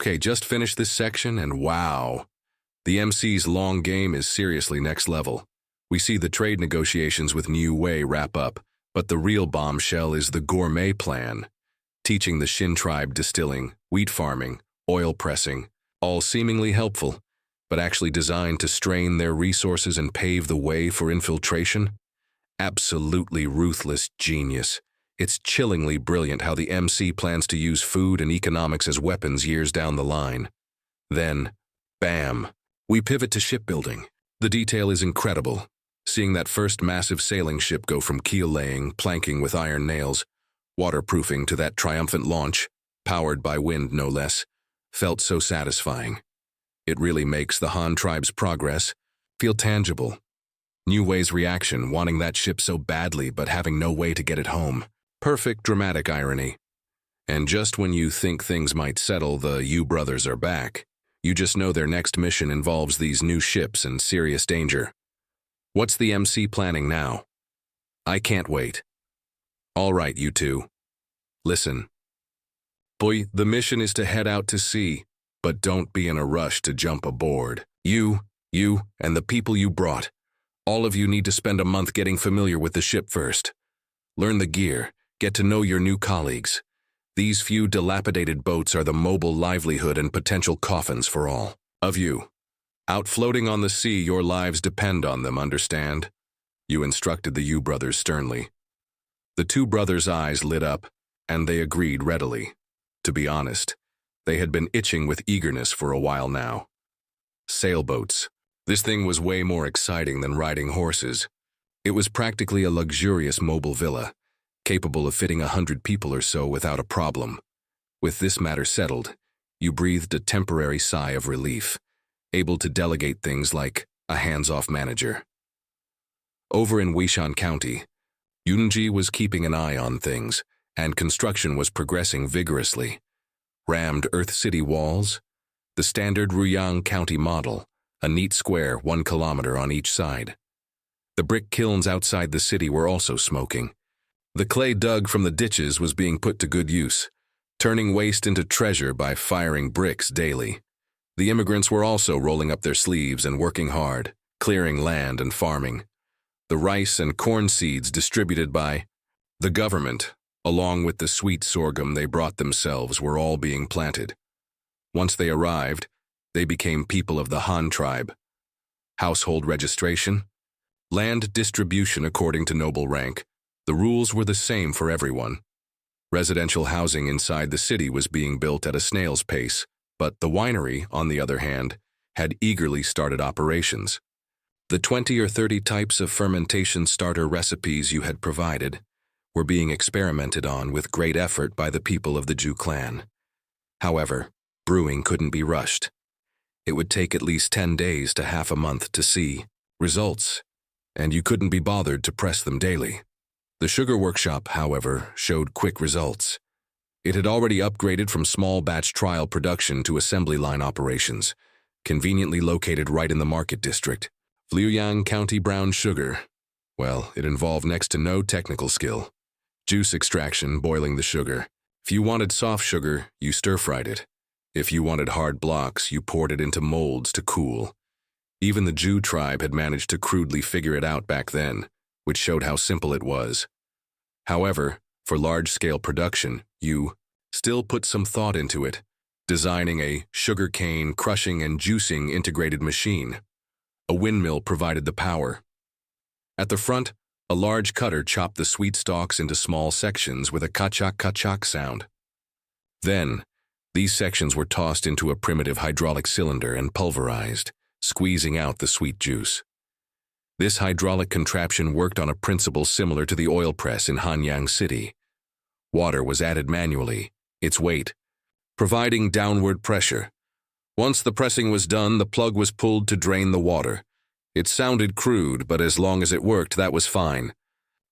Okay, just finished this section and wow. The MC's long game is seriously next level. We see the trade negotiations with Niu Wei wrap up, but the real bombshell is the Gourmet Plan, teaching the Xin Tribe distilling, wheat farming, oil pressing, all seemingly helpful, but actually designed to strain their resources and pave the way for infiltration? Absolutely ruthless genius. It's chillingly brilliant how the MC plans to use food and economics as weapons years down the line. Then, bam, we pivot to shipbuilding. The detail is incredible. Seeing that first massive sailing ship go from keel laying, planking with iron nails, waterproofing to that triumphant launch, powered by wind no less, felt so satisfying. It really makes the Han tribe's progress feel tangible. Niu Wei's reaction, wanting that ship so badly but having no way to get it home. Perfect dramatic irony. And just when you think things might settle, the Yu brothers are back. You just know their next mission involves these new ships and serious danger. What's the MC planning now? I can't wait. All right, you two. Listen. Boy, the mission is to head out to sea, but don't be in a rush to jump aboard. You, and the people you brought. All of you need to spend a month getting familiar with the ship first. Learn the gear, get to know your new colleagues. These few dilapidated boats are the mobile livelihood and potential coffins for all of you. Out floating on the sea, your lives depend on them, understand? You instructed the Yu brothers sternly. The two brothers' eyes lit up, and they agreed readily. To be honest, they had been itching with eagerness for a while now. Sailboats. This thing was way more exciting than riding horses. It was practically a luxurious mobile villa, capable of fitting 100 people or so without a problem. With this matter settled, you breathed a temporary sigh of relief, able to delegate things like a hands-off manager. Over in Weishan County, Yunji was keeping an eye on things, and construction was progressing vigorously. Rammed Earth City walls, the standard Ruyang County model, a neat square 1 kilometer on each side. The brick kilns outside the city were also smoking. The clay dug from the ditches was being put to good use, turning waste into treasure by firing bricks daily. The immigrants were also rolling up their sleeves and working hard, clearing land and farming. The rice and corn seeds distributed by the government, along with the sweet sorghum they brought themselves, were all being planted. Once they arrived, they became people of the Han tribe. Household registration, land distribution according to noble rank. The rules were the same for everyone. Residential housing inside the city was being built at a snail's pace, but the winery, on the other hand, had eagerly started operations. The 20 or 30 types of fermentation starter recipes you had provided were being experimented on with great effort by the people of the Zhu clan. However, brewing couldn't be rushed. It would take at least 10 days to half a month to see results, and you couldn't be bothered to press them daily. The sugar workshop, however, showed quick results. It had already upgraded from small batch trial production to assembly line operations, conveniently located right in the market district. Fluorescent County brown sugar. Well, it involved next to no technical skill. Juice extraction, boiling the sugar. If you wanted soft sugar, you stir-fried it. If you wanted hard blocks, you poured it into molds to cool. Even the Zhu tribe had managed to crudely figure it out back then, which showed how simple it was. However, for large-scale production, you still put some thought into it, designing a sugarcane crushing and juicing integrated machine. A windmill provided the power. At the front, a large cutter chopped the sweet stalks into small sections with a kachak-kachak sound. Then, these sections were tossed into a primitive hydraulic cylinder and pulverized, squeezing out the sweet juice. This hydraulic contraption worked on a principle similar to the oil press in Hanyang City. Water was added manually, its weight, providing downward pressure. Once the pressing was done, the plug was pulled to drain the water. It sounded crude, but as long as it worked, that was fine.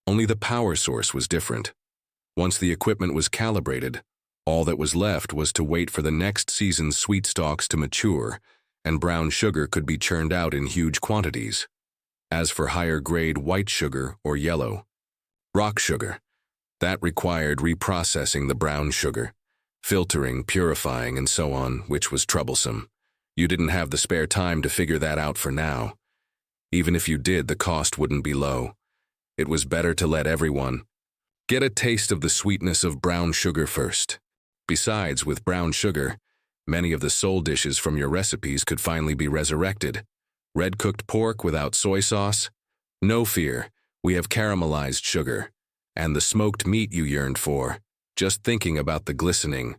Only the power source was different. Once the equipment was calibrated, all that was left was to wait for the next season's sweet stalks to mature, and brown sugar could be churned out in huge quantities. As for higher-grade white sugar or yellow, rock sugar, that required reprocessing the brown sugar. filtering, purifying, and so on, which was troublesome. You didn't have the spare time to figure that out for now. Even if you did, the cost wouldn't be low. It was better to let everyone get a taste of the sweetness of brown sugar first. Besides, with brown sugar, many of the soul dishes from your recipes could finally be resurrected. Red cooked pork without soy sauce? No fear, we have caramelized sugar. And the smoked meat you yearned for. Just thinking about the glistening.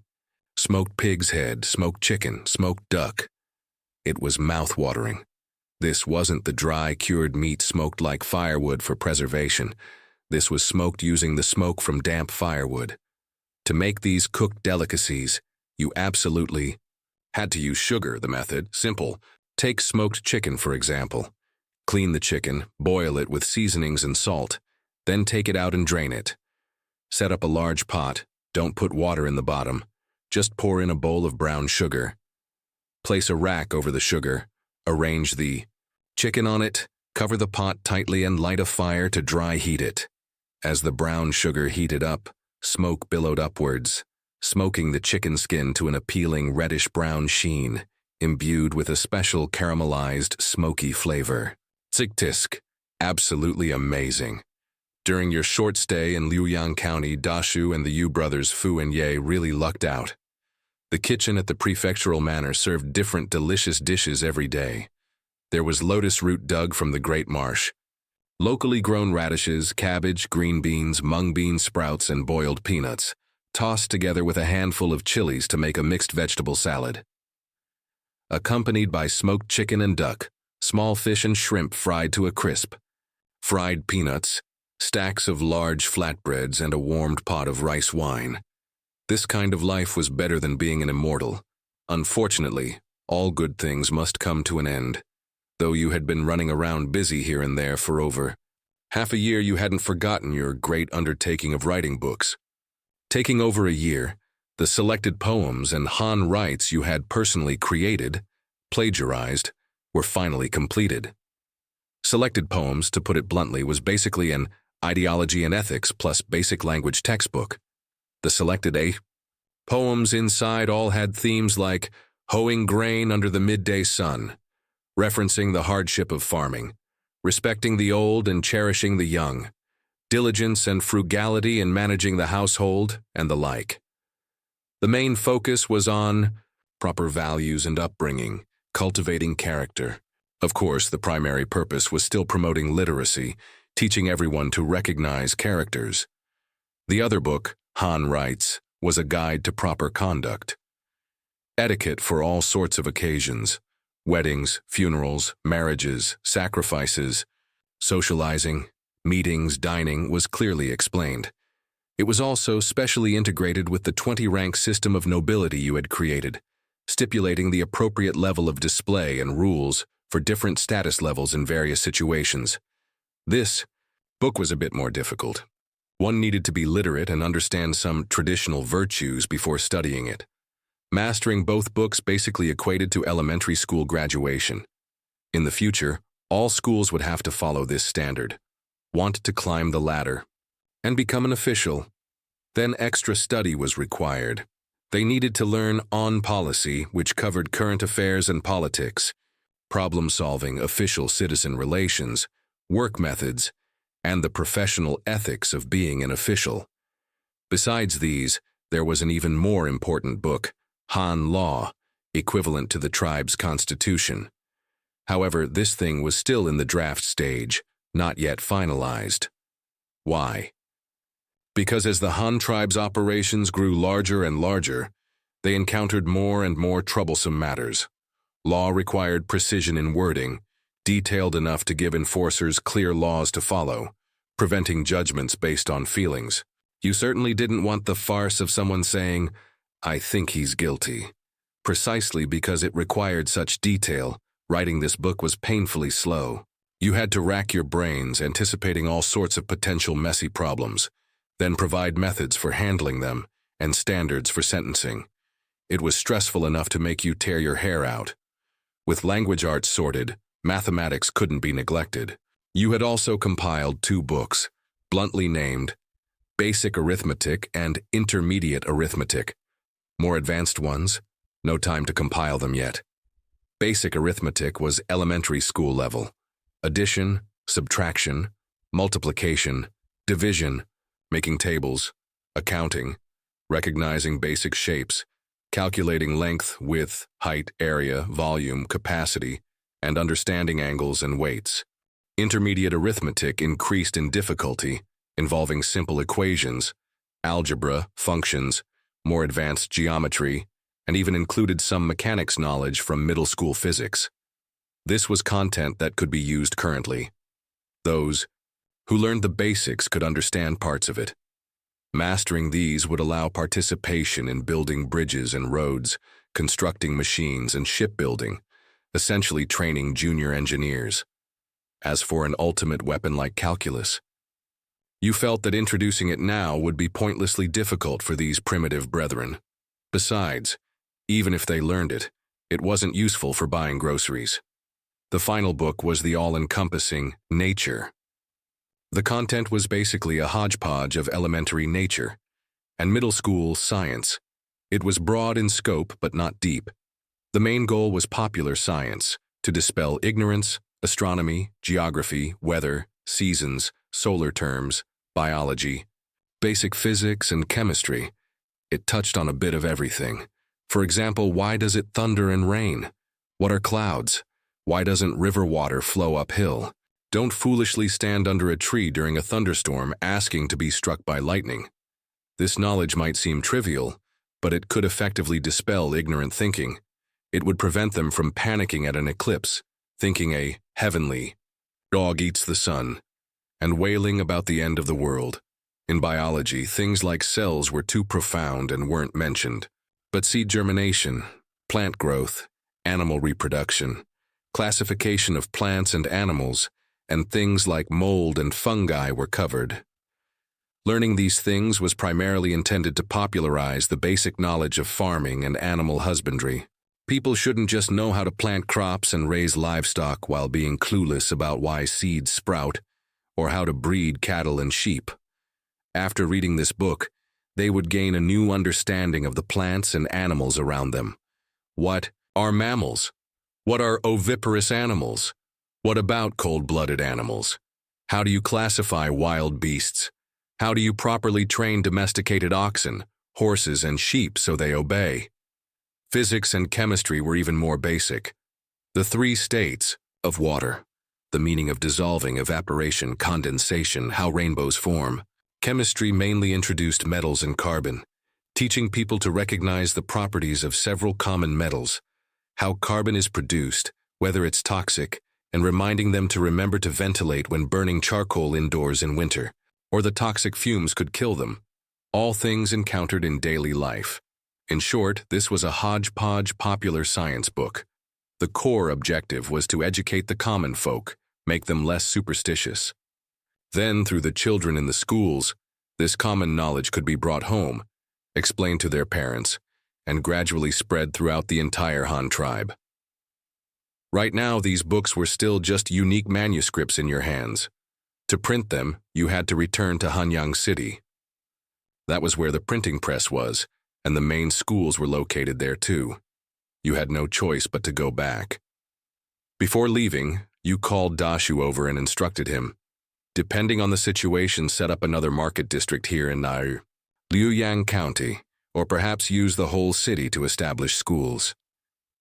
Smoked pig's head, smoked chicken, smoked duck. It was mouth-watering. This wasn't the dry, cured meat smoked like firewood for preservation. This was smoked using the smoke from damp firewood. To make these cooked delicacies, you absolutely had to use sugar. The method, simple. Take smoked chicken, for example. Clean the chicken, boil it with seasonings and salt, then take it out and drain it. Set up a large pot. Don't put water in the bottom. Just pour in a bowl of brown sugar. Place a rack over the sugar. Arrange the chicken on it, cover the pot tightly and light a fire to dry heat it. As the brown sugar heated up, smoke billowed upwards, smoking the chicken skin to an appealing reddish-brown sheen, imbued with a special caramelized, smoky flavor. Tisk, absolutely amazing. During your short stay in Liuyang County, Dashu and the Yu brothers Fu and Ye really lucked out. The kitchen at the prefectural manor served different delicious dishes every day. There was lotus root dug from the Great Marsh, locally grown radishes, cabbage, green beans, mung bean sprouts, and boiled peanuts, tossed together with a handful of chilies to make a mixed vegetable salad. Accompanied by smoked chicken and duck, small fish and shrimp fried to a crisp, fried peanuts, stacks of large flatbreads, and a warmed pot of rice wine. This kind of life was better than being an immortal. Unfortunately, all good things must come to an end. Though you had been running around busy here and there for over half a year, you hadn't forgotten your great undertaking of writing books. Taking over a year, the selected poems and Han rites you had personally created, plagiarized, were finally completed. Selected poems, to put it bluntly, was basically an ideology and ethics plus basic language textbook. The selected poems inside all had themes like hoeing grain under the midday sun, referencing the hardship of farming, respecting the old and cherishing the young, diligence and frugality in managing the household, and the like. The main focus was on proper values and upbringing, cultivating character. Of course, the primary purpose was still promoting literacy, teaching everyone to recognize characters. The other book, Han Rites, was a guide to proper conduct. Etiquette for all sorts of occasions. Weddings, funerals, marriages, sacrifices, socializing, meetings, dining was clearly explained. It was also specially integrated with the 20-rank system of nobility you had created, stipulating the appropriate level of display and rules for different status levels in various situations. This book was a bit more difficult. One needed to be literate and understand some traditional virtues before studying it. Mastering both books basically equated to elementary school graduation. In the future, all schools would have to follow this standard. Want to climb the ladder and become an official. Then extra study was required. They needed to learn on policy, which covered current affairs and politics, problem-solving, official citizen relations, work methods, and the professional ethics of being an official. Besides these, there was an even more important book, Han Law, equivalent to the tribe's constitution. However, this thing was still in the draft stage, not yet finalized. Why? Because as the Han tribe's operations grew larger and larger, they encountered more and more troublesome matters. Law required precision in wording, detailed enough to give enforcers clear laws to follow, preventing judgments based on feelings. You certainly didn't want the farce of someone saying, "I think he's guilty." Precisely because it required such detail, writing this book was painfully slow. You had to rack your brains, anticipating all sorts of potential messy problems, then provide methods for handling them and standards for sentencing. It was stressful enough to make you tear your hair out. With language arts sorted, mathematics couldn't be neglected. You had also compiled 2 books, bluntly named Basic Arithmetic and Intermediate Arithmetic. More advanced ones, no time to compile them yet. Basic arithmetic was elementary school level. Addition, subtraction, multiplication, division, making tables, accounting, recognizing basic shapes, calculating length, width, height, area, volume, capacity, and understanding angles and weights. Intermediate arithmetic increased in difficulty, involving simple equations, algebra, functions, more advanced geometry, and even included some mechanics knowledge from middle school physics. This was content that could be used currently. Those who learned the basics could understand parts of it. Mastering these would allow participation in building bridges and roads, constructing machines, and shipbuilding, essentially training junior engineers. As for an ultimate weapon like calculus, you felt that introducing it now would be pointlessly difficult for these primitive brethren. Besides, even if they learned it, it wasn't useful for buying groceries. The final book was the all-encompassing Nature. The content was basically a hodgepodge of elementary nature and middle school science. It was broad in scope but not deep. The main goal was popular science, to dispel ignorance, astronomy, geography, weather, seasons, solar terms, biology, basic physics, and chemistry. It touched on a bit of everything. For example, why does it thunder and rain? What are clouds? Why doesn't river water flow uphill? Don't foolishly stand under a tree during a thunderstorm asking to be struck by lightning. This knowledge might seem trivial, but it could effectively dispel ignorant thinking. It would prevent them from panicking at an eclipse, thinking a heavenly dog eats the sun, and wailing about the end of the world. In biology, things like cells were too profound and weren't mentioned. But seed germination, plant growth, animal reproduction, classification of plants and animals, and things like mold and fungi were covered. Learning these things was primarily intended to popularize the basic knowledge of farming and animal husbandry. People shouldn't just know how to plant crops and raise livestock while being clueless about why seeds sprout, or how to breed cattle and sheep. After reading this book, they would gain a new understanding of the plants and animals around them. What are mammals? What are oviparous animals? What about cold-blooded animals? How do you classify wild beasts? How do you properly train domesticated oxen, horses, and sheep so they obey? Physics and chemistry were even more basic. The three states of water, the meaning of dissolving, evaporation, condensation, how rainbows form. Chemistry mainly introduced metals and carbon, teaching people to recognize the properties of several common metals, how carbon is produced, whether it's toxic, and reminding them to remember to ventilate when burning charcoal indoors in winter, or the toxic fumes could kill them. All things encountered in daily life. In short, this was a hodgepodge popular science book. The core objective was to educate the common folk, make them less superstitious. Then, through the children in the schools, this common knowledge could be brought home, explained to their parents, and gradually spread throughout the entire Han tribe. Right now, these books were still just unique manuscripts in your hands. To print them, you had to return to Hanyang City. That was where the printing press was, and the main schools were located there too. You had no choice but to go back. Before leaving, you called Dashu over and instructed him, depending on the situation, set up another market district here in Liuyang County, or perhaps use the whole city to establish schools.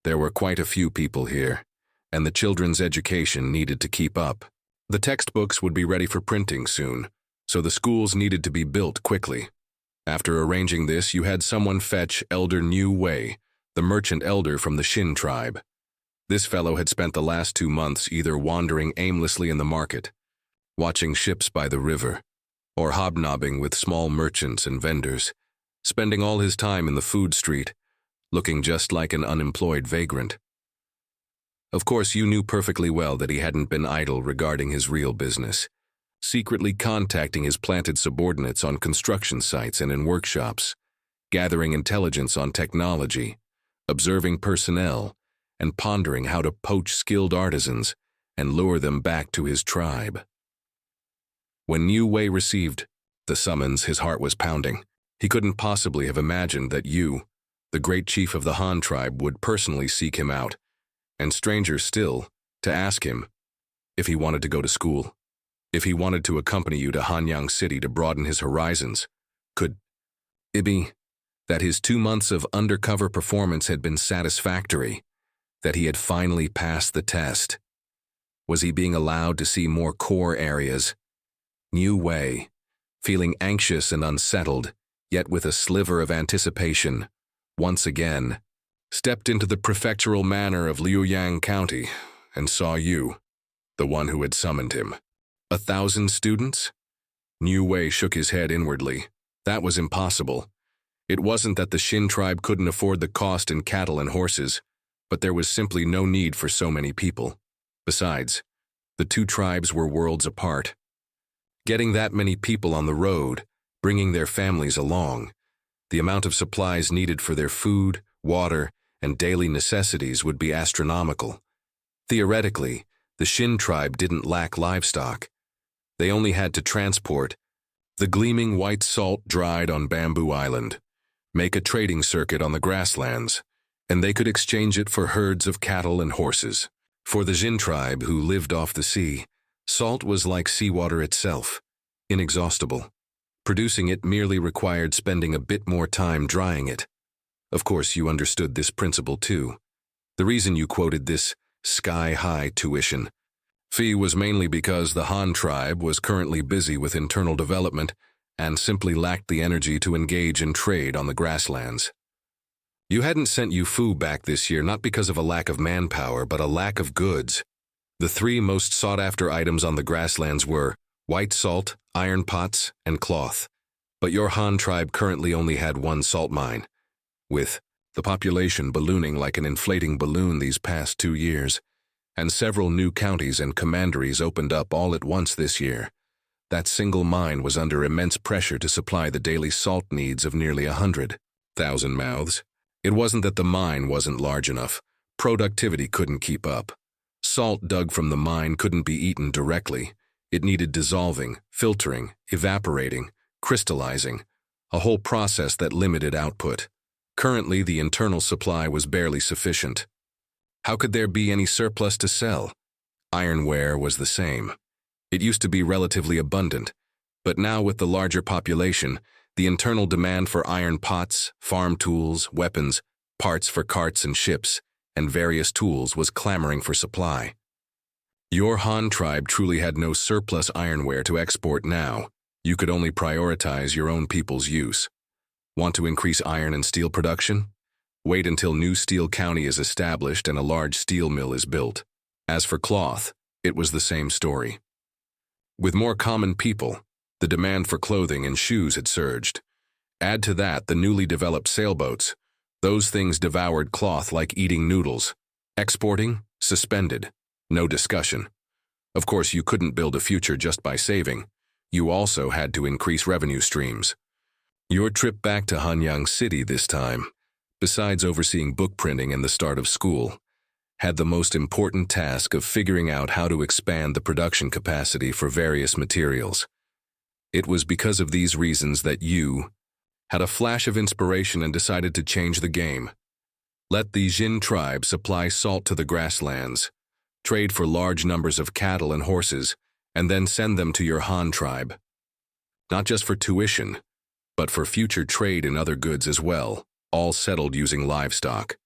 There were quite a few people here, and the children's education needed to keep up. The textbooks would be ready for printing soon, so the schools needed to be built quickly. After arranging this, you had someone fetch Elder New Wei, the merchant elder from the Xin Tribe. This fellow had spent the last 2 months either wandering aimlessly in the market, watching ships by the river, or hobnobbing with small merchants and vendors, spending all his time in the food street, looking just like an unemployed vagrant. Of course, you knew perfectly well that he hadn't been idle regarding his real business, secretly contacting his planted subordinates on construction sites and in workshops, gathering intelligence on technology, observing personnel, and pondering how to poach skilled artisans and lure them back to his tribe. When New Wei received the summons, his heart was pounding. He couldn't possibly have imagined that you, The great chief of the Han tribe would personally seek him out, and stranger still, to ask him if he wanted to go to school, if he wanted to accompany you to Hanyang City to broaden his horizons. Could it be that his 2 months of undercover performance had been satisfactory, that he had finally passed the test? Was he being allowed to see more core areas? New Wei, feeling anxious and unsettled, yet with a sliver of anticipation, once again, stepped into the prefectural manor of Liuyang County and saw you, the one who had summoned him. 1,000 students? New Wei shook his head inwardly. That was impossible. It wasn't that the Xin tribe couldn't afford the cost in cattle and horses, but there was simply no need for so many people. Besides, the two tribes were worlds apart. Getting that many people on the road, bringing their families along, the amount of supplies needed for their food, water, and daily necessities would be astronomical. Theoretically, the Xin tribe didn't lack livestock. They only had to transport the gleaming white salt dried on Bamboo Island, make a trading circuit on the grasslands, and they could exchange it for herds of cattle and horses. For the Xin tribe, who lived off the sea, salt was like seawater itself, inexhaustible. Producing it merely required spending a bit more time drying it. Of course, you understood this principle too. The reason you quoted this sky-high tuition fee was mainly because the Han tribe was currently busy with internal development and simply lacked the energy to engage in trade on the grasslands. You hadn't sent Yufu back this year not because of a lack of manpower, but a lack of goods. The 3 most sought-after items on the grasslands were white salt, iron pots, and cloth. But your Han tribe currently only had 1 salt mine. With the population ballooning like an inflating balloon these past 2 years, and several new counties and commanderies opened up all at once this year, that single mine was under immense pressure to supply the daily salt needs of nearly 100,000 mouths. It wasn't that the mine wasn't large enough. Productivity couldn't keep up. Salt dug from the mine couldn't be eaten directly. It needed dissolving, filtering, evaporating, crystallizing, a whole process that limited output. Currently, the internal supply was barely sufficient. How could there be any surplus to sell? Ironware was the same. It used to be relatively abundant, but now with the larger population, the internal demand for iron pots, farm tools, weapons, parts for carts and ships, and various tools was clamoring for supply. Your Han tribe truly had no surplus ironware to export now. You could only prioritize your own people's use. Want to increase iron and steel production? Wait until New Steel County is established and a large steel mill is built. As for cloth, it was the same story. With more common people, the demand for clothing and shoes had surged. Add to that the newly developed sailboats. Those things devoured cloth like eating noodles. Exporting? Suspended. No discussion. Of course, you couldn't build a future just by saving. You also had to increase revenue streams. Your trip back to Hanyang City this time, besides overseeing book printing and the start of school, had the most important task of figuring out how to expand the production capacity for various materials. It was because of these reasons that you had a flash of inspiration and decided to change the game. Let the Xin tribe supply salt to the grasslands, trade for large numbers of cattle and horses, and then send them to your Han tribe. Not just for tuition, but for future trade in other goods as well, all settled using livestock.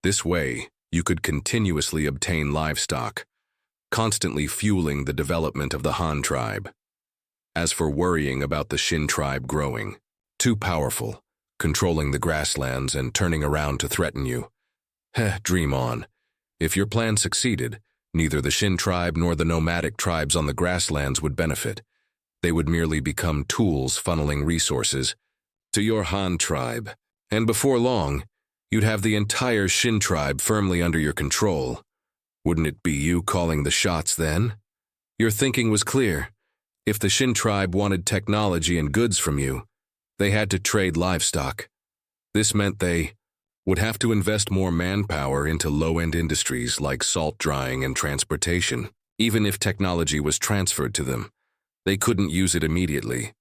This way, you could continuously obtain livestock, constantly fueling the development of the Han tribe. As for worrying about the Xin tribe growing, too powerful, controlling the grasslands and turning around to threaten you, dream on. If your plan succeeded, neither the Xin tribe nor the nomadic tribes on the grasslands would benefit. They would merely become tools funneling resources to your Han tribe, and before long, you'd have the entire Xin tribe firmly under your control. Wouldn't it be you calling the shots then? Your thinking was clear. If the Xin tribe wanted technology and goods from you, they had to trade livestock. This meant they would have to invest more manpower into low-end industries like salt drying and transportation. Even if technology was transferred to them, they couldn't use it immediately.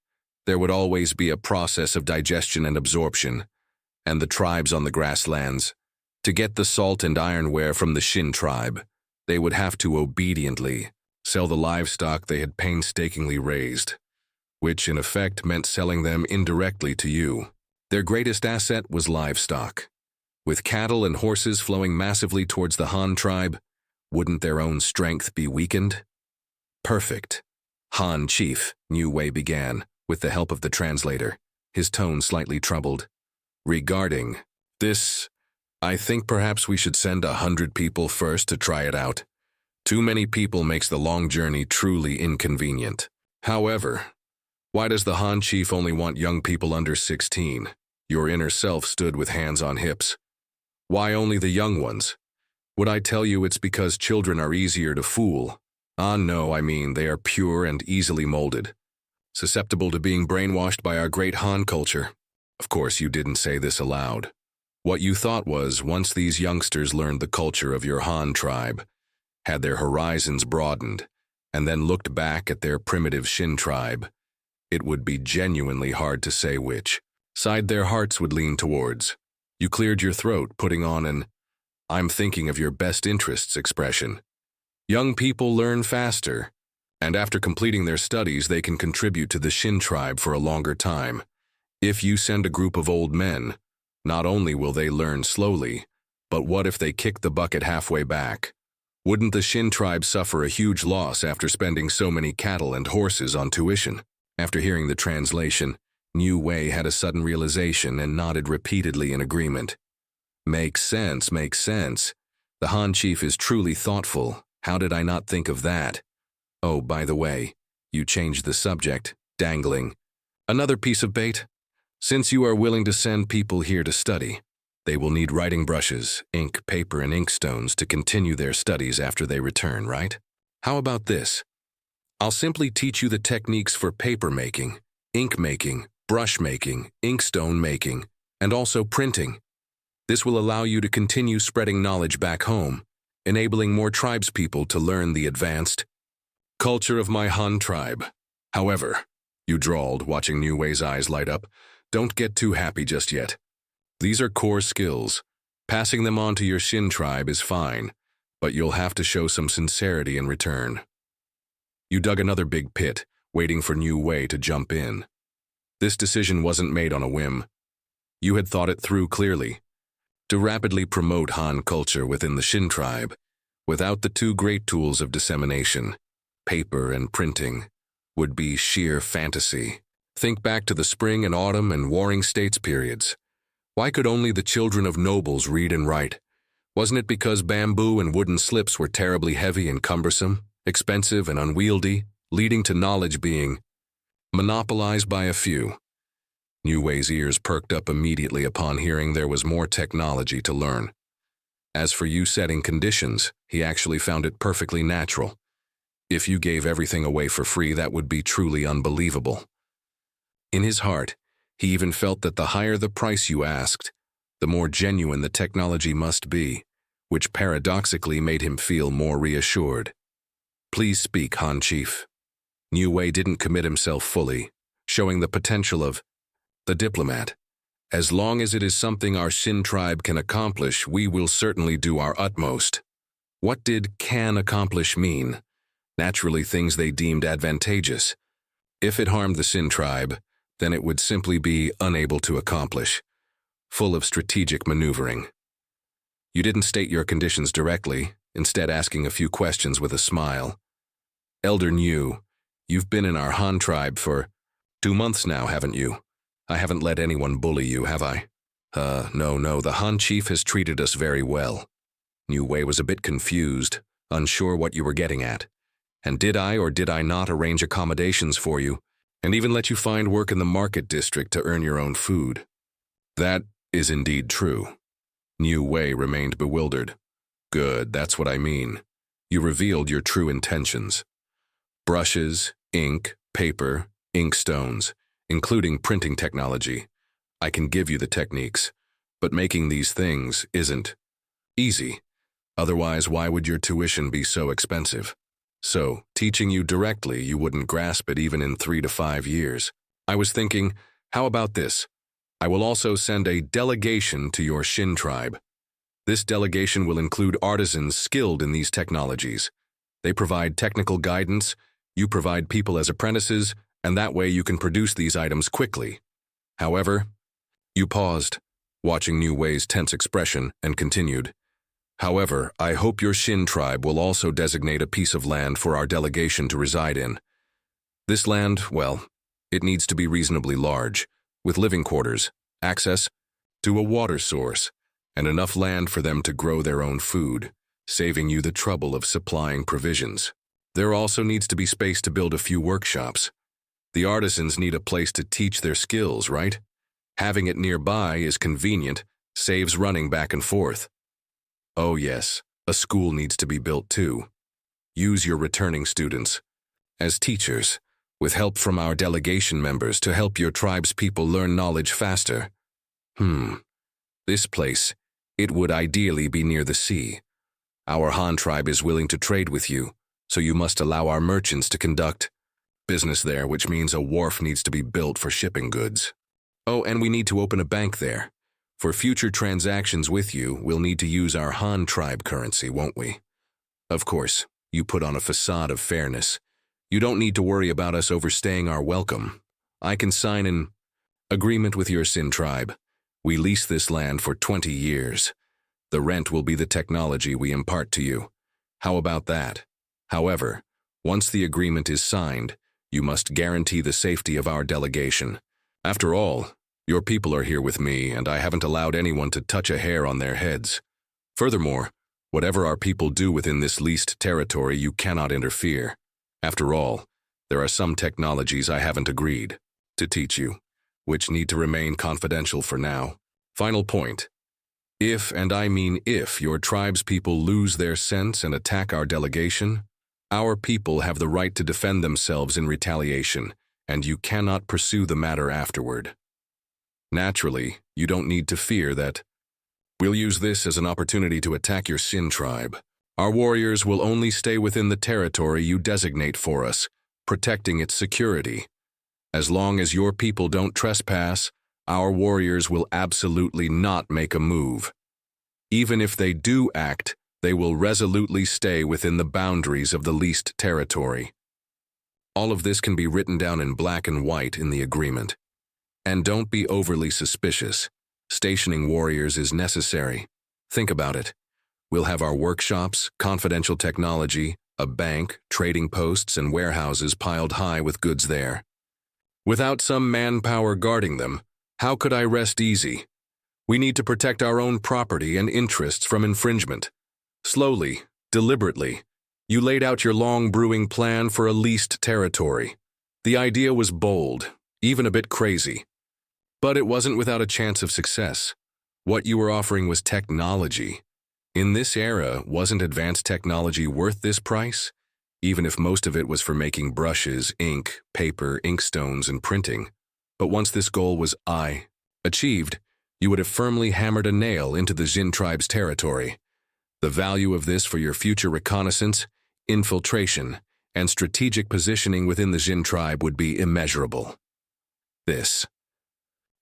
There would always be a process of digestion and absorption. and the tribes on the grasslands. To get the salt and ironware from the Xin tribe, they would have to obediently sell the livestock they had painstakingly raised, which in effect meant selling them indirectly to you. Their greatest asset was livestock. With cattle and horses flowing massively towards the Han tribe, wouldn't their own strength be weakened? Perfect. Han Chief, Niu Wei began, with the help of the translator, his tone slightly troubled. Regarding this, I think perhaps we should send 100 people first to try it out. Too many people makes the long journey truly inconvenient. However, why does the Han Chief only want young people under 16? Your inner self stood with hands on hips. Why only the young ones? Would I tell you it's because children are easier to fool? Ah, no, I mean they are pure and easily molded, susceptible to being brainwashed by our great Han culture. Of course, you didn't say this aloud. What you thought was, once these youngsters learned the culture of your Han tribe, had their horizons broadened, and then looked back at their primitive Xin tribe, it would be genuinely hard to say which side their hearts would lean towards. You cleared your throat, putting on an "I'm thinking of your best interests" expression. Young people learn faster, and after completing their studies they can contribute to the Xin tribe for a longer time. If you send a group of old men, not only will they learn slowly, but what if they kick the bucket halfway back? Wouldn't the Xin tribe suffer a huge loss after spending so many cattle and horses on tuition? After hearing the translation, Niu Wei had a sudden realization and nodded repeatedly in agreement. Makes sense, makes sense. The Han Chief is truly thoughtful. How did I not think of that? Oh, by the way, you changed the subject, dangling. Another piece of bait? Since you are willing to send people here to study, they will need writing brushes, ink, paper, and inkstones to continue their studies after they return, right? How about this? I'll simply teach you the techniques for paper making, ink making, brush making, inkstone making, and also printing. This will allow you to continue spreading knowledge back home, enabling more tribespeople to learn the advanced culture of my Han tribe. However, you drawled, watching Niu Wei's eyes light up, don't get too happy just yet. These are core skills. Passing them on to your Xin tribe is fine, but you'll have to show some sincerity in return. You dug another big pit, waiting for Niu Wei to jump in. This decision wasn't made on a whim. You had thought it through clearly. To rapidly promote Han culture within the Xin tribe, without the two great tools of dissemination, paper and printing, would be sheer fantasy. Think back to the spring and autumn and warring states periods. Why could only the children of nobles read and write? Wasn't it because bamboo and wooden slips were terribly heavy and cumbersome, expensive and unwieldy, leading to knowledge being monopolized by a few? Niu Wei's ears perked up immediately upon hearing there was more technology to learn. As for you setting conditions, he actually found it perfectly natural. If you gave everything away for free, that would be truly unbelievable. In his heart, he even felt that the higher the price you asked, the more genuine the technology must be, which paradoxically made him feel more reassured. Please speak, Han Chief. Niu Wei didn't commit himself fully, showing the potential of the diplomat. As long as it is something our Xin tribe can accomplish, we will certainly do our utmost. What did "can accomplish" mean? Naturally, things they deemed advantageous. If it harmed the Xin tribe, then it would simply be unable to accomplish, full of strategic maneuvering. You didn't state your conditions directly, instead asking a few questions with a smile. Elder Niu, you've been in our Han tribe for 2 months now, haven't you? I haven't let anyone bully you, have I? No, the Han Chief has treated us very well. Niu Wei was a bit confused, unsure what you were getting at. And did I or did I not arrange accommodations for you, and even let you find work in the market district to earn your own food? That is indeed true. Niu Wei remained bewildered. Good, that's what I mean. You revealed your true intentions. Brushes, ink, paper, inkstones, including printing technology. I can give you the techniques, but making these things isn't easy. Otherwise, why would your tuition be so expensive? So, teaching you directly, you wouldn't grasp it even in 3 to 5 years. I was thinking, how about this? I will also send a delegation to your Xin tribe. This delegation will include artisans skilled in these technologies. They provide technical guidance, you provide people as apprentices, and that way you can produce these items quickly. However, you paused, watching Niu Wei's tense expression, and continued. However, I hope your Xin tribe will also designate a piece of land for our delegation to reside in. This land, well, it needs to be reasonably large, with living quarters, access to a water source, and enough land for them to grow their own food, saving you the trouble of supplying provisions. There also needs to be space to build a few workshops. The artisans need a place to teach their skills, right? Having it nearby is convenient, saves running back and forth. Oh yes, a school needs to be built too. Use your returning students as teachers, with help from our delegation members to help your tribe's people learn knowledge faster. This place, it would ideally be near the sea. Our Han tribe is willing to trade with you, so you must allow our merchants to conduct business there, which means a wharf needs to be built for shipping goods. Oh, and we need to open a bank there. For future transactions with you, we'll need to use our Han tribe currency, won't we? Of course, you put on a facade of fairness. You don't need to worry about us overstaying our welcome. I can sign an agreement with your Xin tribe. We lease this land for 20 years. The rent will be the technology we impart to you. How about that? However, once the agreement is signed, you must guarantee the safety of our delegation. After all, your people are here with me, and I haven't allowed anyone to touch a hair on their heads. Furthermore, whatever our people do within this leased territory, you cannot interfere. After all, there are some technologies I haven't agreed to teach you, which need to remain confidential for now. Final point. If, and I mean if, your tribe's people lose their sense and attack our delegation, our people have the right to defend themselves in retaliation, and you cannot pursue the matter afterward. Naturally, you don't need to fear that we'll use this as an opportunity to attack your Xin tribe. Our warriors will only stay within the territory you designate for us, protecting its security. As long as your people don't trespass, our warriors will absolutely not make a move. Even if they do act, they will resolutely stay within the boundaries of the leased territory. All of this can be written down in black and white in the agreement. And don't be overly suspicious. Stationing warriors is necessary. Think about it. We'll have our workshops, confidential technology, a bank, trading posts, and warehouses piled high with goods there. Without some manpower guarding them, how could I rest easy? We need to protect our own property and interests from infringement. Slowly, deliberately, you laid out your long brewing plan for a leased territory. The idea was bold, even a bit crazy. But it wasn't without a chance of success. What you were offering was technology. In this era, wasn't advanced technology worth this price? Even if most of it was for making brushes, ink, paper, inkstones, and printing. But once this goal was achieved, you would have firmly hammered a nail into the Xin tribe's territory. The value of this for your future reconnaissance, infiltration, and strategic positioning within the Xin tribe would be immeasurable.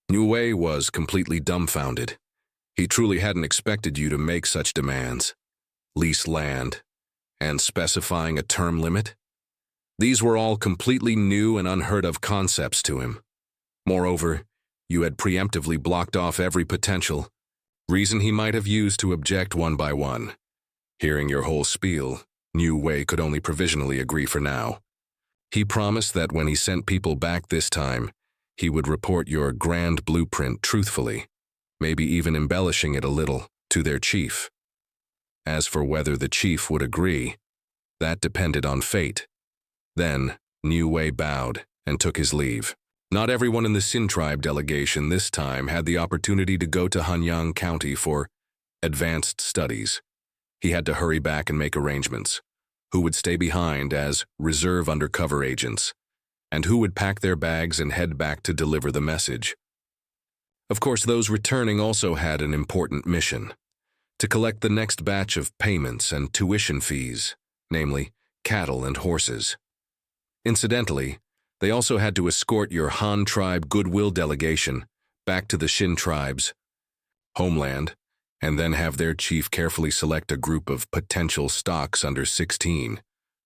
Niu Wei was completely dumbfounded. He truly hadn't expected you to make such demands. Lease land, and specifying a term limit? These were all completely new and unheard of concepts to him. Moreover, you had preemptively blocked off every potential reason he might have used to object one by one. Hearing your whole spiel, Niu Wei could only provisionally agree for now. He promised that when he sent people back this time, he would report your grand blueprint truthfully, maybe even embellishing it a little, to their chief. As for whether the chief would agree, that depended on fate. Then, Niu Wei bowed and took his leave. Not everyone in the Xin tribe delegation this time had the opportunity to go to Hanyang County for advanced studies. He had to hurry back and make arrangements. Who would stay behind as reserve undercover agents, and who would pack their bags and head back to deliver the message. Of course, those returning also had an important mission: to collect the next batch of payments and tuition fees, namely cattle and horses. Incidentally, they also had to escort your Han tribe goodwill delegation back to the Xin Tribe's homeland, and then have their chief carefully select a group of potential stocks under 16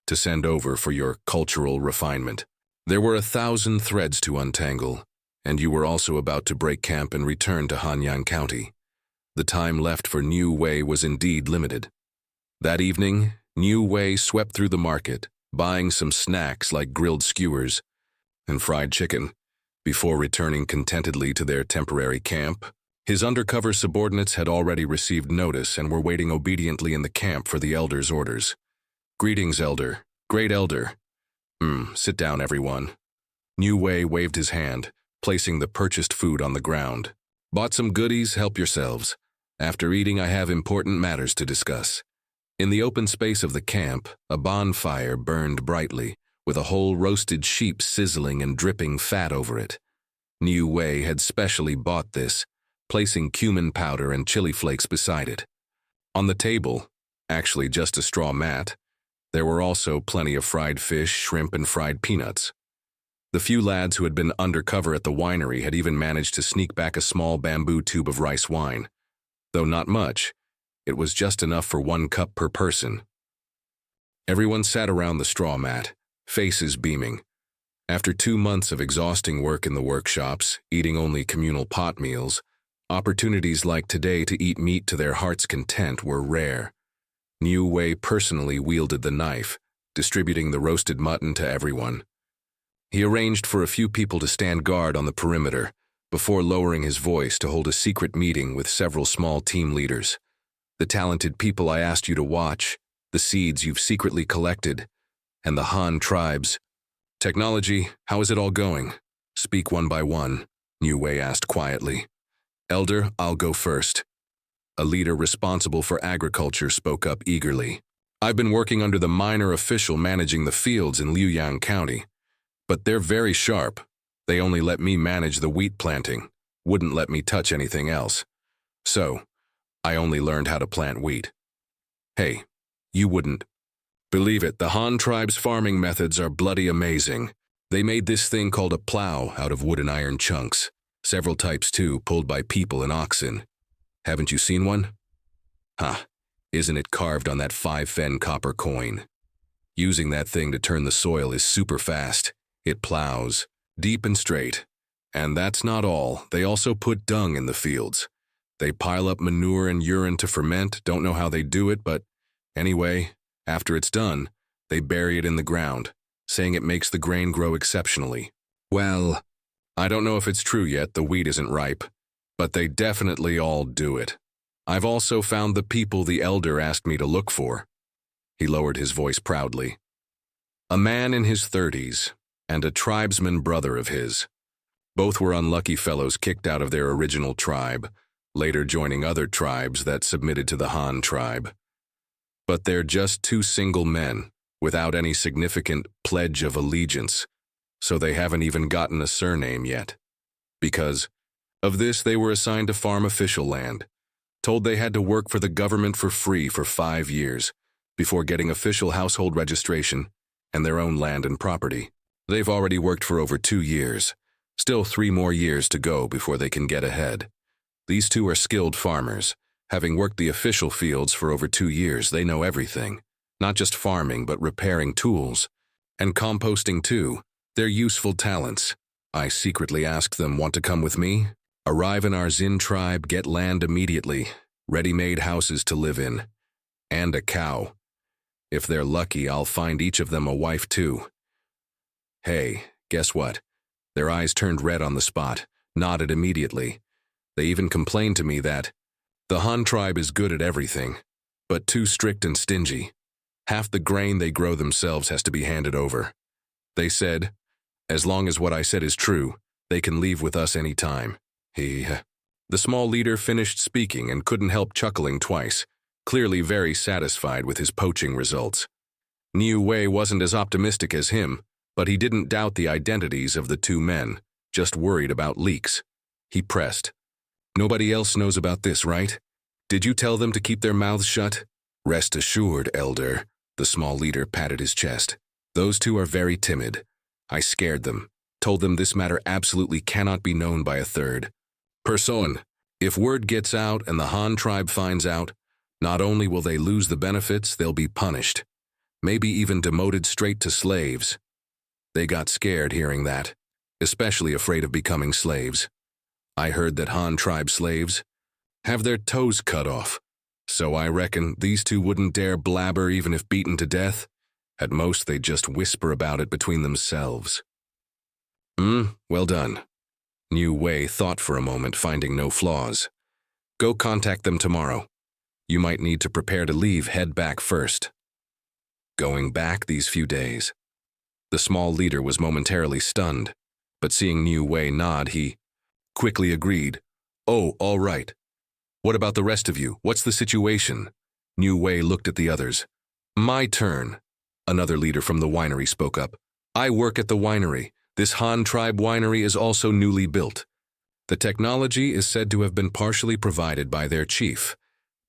to send over for your cultural refinement. There were 1,000 threads to untangle, and you were also about to break camp and return to Hanyang County. The time left for Niu Wei was indeed limited. That evening, Niu Wei swept through the market, buying some snacks like grilled skewers and fried chicken, before returning contentedly to their temporary camp. His undercover subordinates had already received notice and were waiting obediently in the camp for the elder's orders. "Greetings, elder. Great elder." Sit down, everyone." Niu Wei waved his hand, placing the purchased food on the ground. "Bought some goodies, help yourselves. After eating, I have important matters to discuss." In the open space of the camp, a bonfire burned brightly, with a whole roasted sheep sizzling and dripping fat over it. Niu Wei had specially bought this, placing cumin powder and chili flakes beside it. On the table, actually just a straw mat, there were also plenty of fried fish, shrimp, and fried peanuts. The few lads who had been undercover at the winery had even managed to sneak back a small bamboo tube of rice wine. Though not much, it was just enough for 1 cup per person. Everyone sat around the straw mat, faces beaming. After 2 months of exhausting work in the workshops, eating only communal pot meals, opportunities like today to eat meat to their heart's content were rare. Niu Wei personally wielded the knife, distributing the roasted mutton to everyone. He arranged for a few people to stand guard on the perimeter, before lowering his voice to hold a secret meeting with several small team leaders. "The talented people I asked you to watch, the seeds you've secretly collected, and the Han tribes. Technology, how is it all going? Speak one by one," Niu Wei asked quietly. "Elder, I'll go first." A leader responsible for agriculture spoke up eagerly. "I've been working under the minor official managing the fields in Hanyang County, but they're very sharp. They only let me manage the wheat planting, wouldn't let me touch anything else. So, I only learned how to plant wheat." "Hey, you wouldn't believe it, the Han tribe's farming methods are bloody amazing. They made this thing called a plow out of wood and iron chunks, several types too, pulled by people and oxen. Haven't you seen one? Isn't it carved on that 5 fen copper coin? Using that thing to turn the soil is super fast. It plows, deep and straight. And that's not all, they also put dung in the fields. They pile up manure and urine to ferment, don't know how they do it, but anyway, after it's done, they bury it in the ground, saying it makes the grain grow exceptionally. Well, I don't know if it's true yet, the wheat isn't ripe, but they definitely all do it. I've also found the people the elder asked me to look for." He lowered his voice proudly. "A man in his 30s, and a tribesman brother of his. Both were unlucky fellows kicked out of their original tribe, later joining other tribes that submitted to the Han tribe. But they're just 2 single men, without any significant pledge of allegiance, so they haven't even gotten a surname yet. Because of this, they were assigned to farm official land, told they had to work for the government for free for 5 years, before getting official household registration and their own land and property. They've already worked for over 2 years, still 3 more years to go before they can get ahead. These 2 are skilled farmers. Having worked the official fields for over 2 years, they know everything, not just farming but repairing tools, and composting too. They're useful talents. I secretly asked them, want to come with me? Arrive in our Xin tribe, get land immediately, ready-made houses to live in, and a cow. If they're lucky, I'll find each of them a wife too. Hey, guess what? Their eyes turned red on the spot, nodded immediately. They even complained to me that the Han tribe is good at everything, but too strict and stingy. Half the grain they grow themselves has to be handed over. They said, as long as what I said is true, they can leave with us any time. The small leader finished speaking and couldn't help chuckling twice, clearly very satisfied with his poaching results. Niu Wei wasn't as optimistic as him, but he didn't doubt the identities of the 2 men, just worried about leaks. He pressed. Nobody else knows about this, right? Did you tell them to keep their mouths shut? Rest assured, elder. The small leader patted his chest. Those 2 are very timid. I scared them, told them this matter absolutely cannot be known by a third. Person. If word gets out and the Han tribe finds out, not only will they lose the benefits, they'll be punished. Maybe even demoted straight to slaves. They got scared hearing that, especially afraid of becoming slaves. I heard that Han tribe slaves have their toes cut off, so I reckon these two wouldn't dare blabber even if beaten to death. At most, they'd just whisper about it between themselves. Well done. Niu Wei thought for a moment, finding no flaws. Go contact them tomorrow. You might need to prepare to leave, head back first. Going back these few days. The small leader was momentarily stunned, but seeing Niu Wei nod, he quickly agreed. Oh, all right. What about the rest of you? What's the situation? Niu Wei looked at the others. My turn. Another leader from the winery spoke up. I work at the winery. This Han tribe winery is also newly built. The technology is said to have been partially provided by their chief,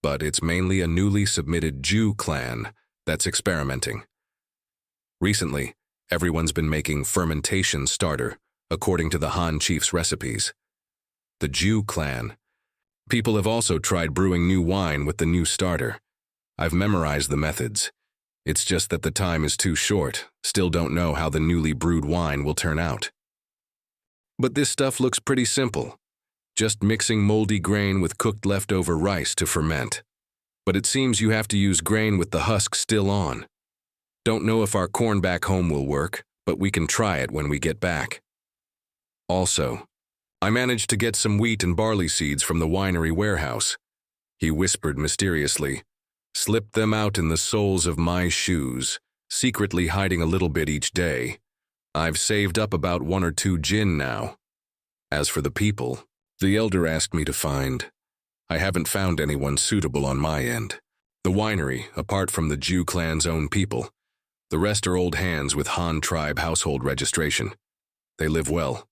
but it's mainly a newly submitted Jew clan that's experimenting. Recently, everyone's been making fermentation starter, according to the Han chief's recipes. The Jew clan. People have also tried brewing new wine with the new starter. I've memorized the methods. It's just that the time is too short, still don't know how the newly brewed wine will turn out. But this stuff looks pretty simple. Just mixing moldy grain with cooked leftover rice to ferment. But it seems you have to use grain with the husk still on. Don't know if our corn back home will work, but we can try it when we get back. Also, I managed to get some wheat and barley seeds from the winery warehouse. He whispered mysteriously. Slipped them out in the soles of my shoes, secretly hiding a little bit each day. I've saved up about 1 or 2 gin now. As for the people, the elder asked me to find. I haven't found anyone suitable on my end. The winery, apart from the Jew clan's own people. The rest are old hands with Han tribe household registration. They live well,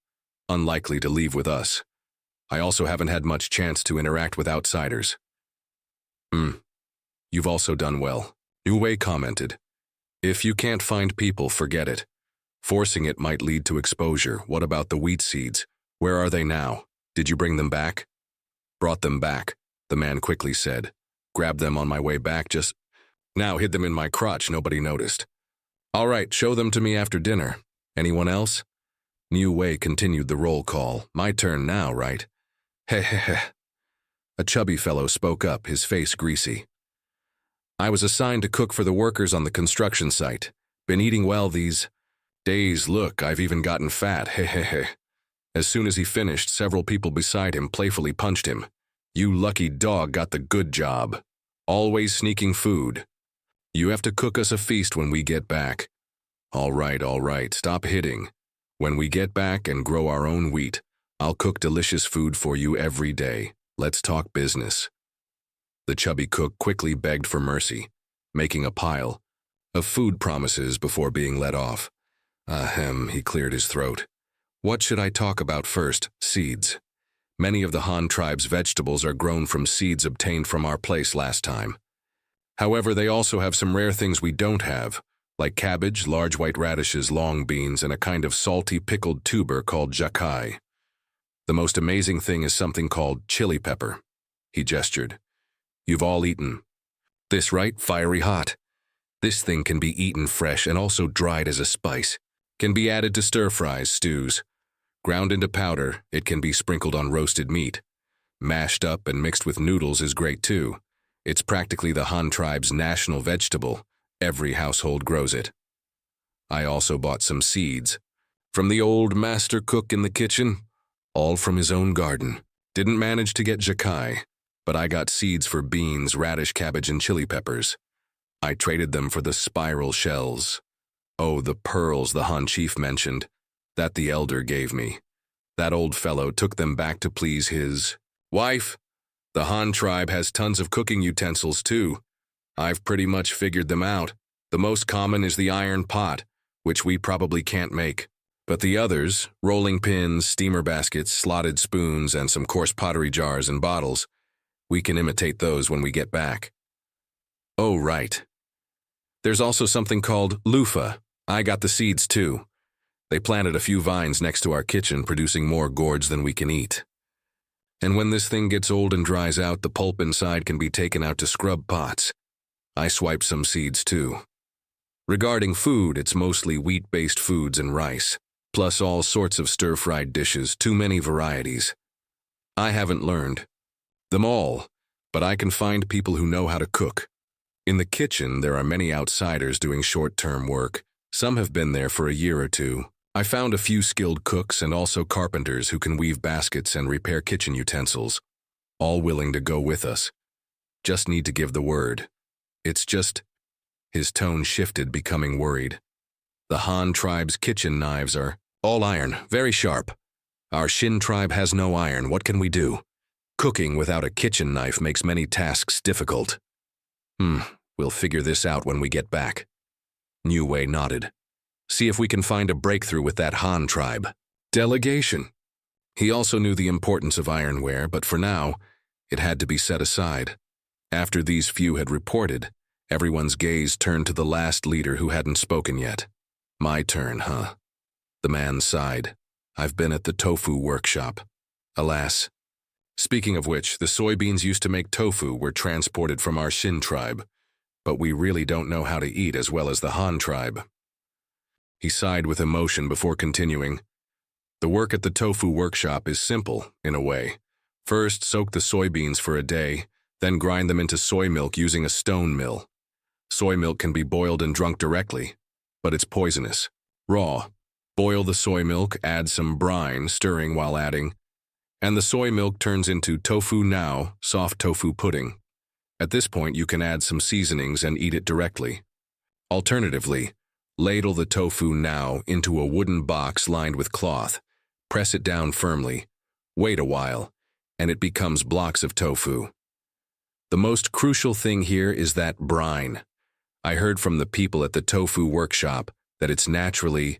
unlikely to leave with us. I also haven't had much chance to interact with outsiders. You've also done well, Niu Wei commented. If you can't find people, forget it. Forcing it might lead to exposure. What about the wheat seeds? Where are they now? Did you bring them back? Brought them back, the man quickly said. Grabbed them on my way back, just now hid them in my crotch, nobody noticed. All right, show them to me after dinner. Anyone else? Niu Wei continued the roll call. My turn now, right? Heh. A chubby fellow spoke up, his face greasy. I was assigned to cook for the workers on the construction site. Been eating well these days. Look, I've even gotten fat. Heh. As soon as he finished, several people beside him playfully punched him. You lucky dog got the good job. Always sneaking food. You have to cook us a feast when we get back. All right, stop hitting. When we get back and grow our own wheat, I'll cook delicious food for you every day. Let's talk business. The chubby cook quickly begged for mercy, making a pile of food promises before being let off. He cleared his throat. What should I talk about first? Seeds. Many of the Han tribe's vegetables are grown from seeds obtained from our place last time. However, they also have some rare things we don't have, like cabbage, large white radishes, long beans, and a kind of salty pickled tuber called jakai. The most amazing thing is something called chili pepper. He gestured. You've all eaten this, right? Fiery hot. This thing can be eaten fresh and also dried as a spice. Can be added to stir-fries, stews. Ground into powder, it can be sprinkled on roasted meat. Mashed up and mixed with noodles is great too. It's practically the Han tribe's national vegetable. Every household grows it. I also bought some seeds. From the old master cook in the kitchen. All from his own garden. Didn't manage to get jakai, but I got seeds for beans, radish, cabbage, and chili peppers. I traded them for the spiral shells. Oh, the pearls the Han chief mentioned, that the elder gave me. That old fellow took them back to please his wife. The Han tribe has tons of cooking utensils too. I've pretty much figured them out. The most common is the iron pot, which we probably can't make. But the others, rolling pins, steamer baskets, slotted spoons, and some coarse pottery jars and bottles, we can imitate those when we get back. Oh, right. There's also something called loofah. I got the seeds too. They planted a few vines next to our kitchen, producing more gourds than we can eat. And when this thing gets old and dries out, the pulp inside can be taken out to scrub pots. I swiped some seeds too. Regarding food, it's mostly wheat-based foods and rice, plus all sorts of stir-fried dishes, too many varieties. I haven't learned them all, but I can find people who know how to cook. In the kitchen, there are many outsiders doing short-term work. Some have been there for a year or two. I found a few skilled cooks and also carpenters who can weave baskets and repair kitchen utensils, all willing to go with us. Just need to give the word. It's just... His tone shifted, becoming worried. The Han tribe's kitchen knives are all iron, very sharp. Our Xin tribe has no iron. What can we do? Cooking without a kitchen knife makes many tasks difficult. We'll figure this out when we get back. Niu Wei nodded. See if we can find a breakthrough with that Han tribe. Delegation. He also knew the importance of ironware, but for now, it had to be set aside. After these few had reported, everyone's gaze turned to the last leader who hadn't spoken yet. My turn, huh? The man sighed. I've been at the tofu workshop. Alas. Speaking of which, the soybeans used to make tofu were transported from our Xin tribe, but we really don't know how to eat as well as the Han tribe. He sighed with emotion before continuing. The work at the tofu workshop is simple, in a way. First, soak the soybeans for a day, then grind them into soy milk using a stone mill. Soy milk can be boiled and drunk directly, but it's poisonous. Raw. Boil the soy milk, add some brine, stirring while adding, and the soy milk turns into tofu now, soft tofu pudding. At this point, you can add some seasonings and eat it directly. Alternatively, ladle the tofu now into a wooden box lined with cloth, press it down firmly, wait a while, and it becomes blocks of tofu. The most crucial thing here is that brine. I heard from the people at the tofu workshop that it's naturally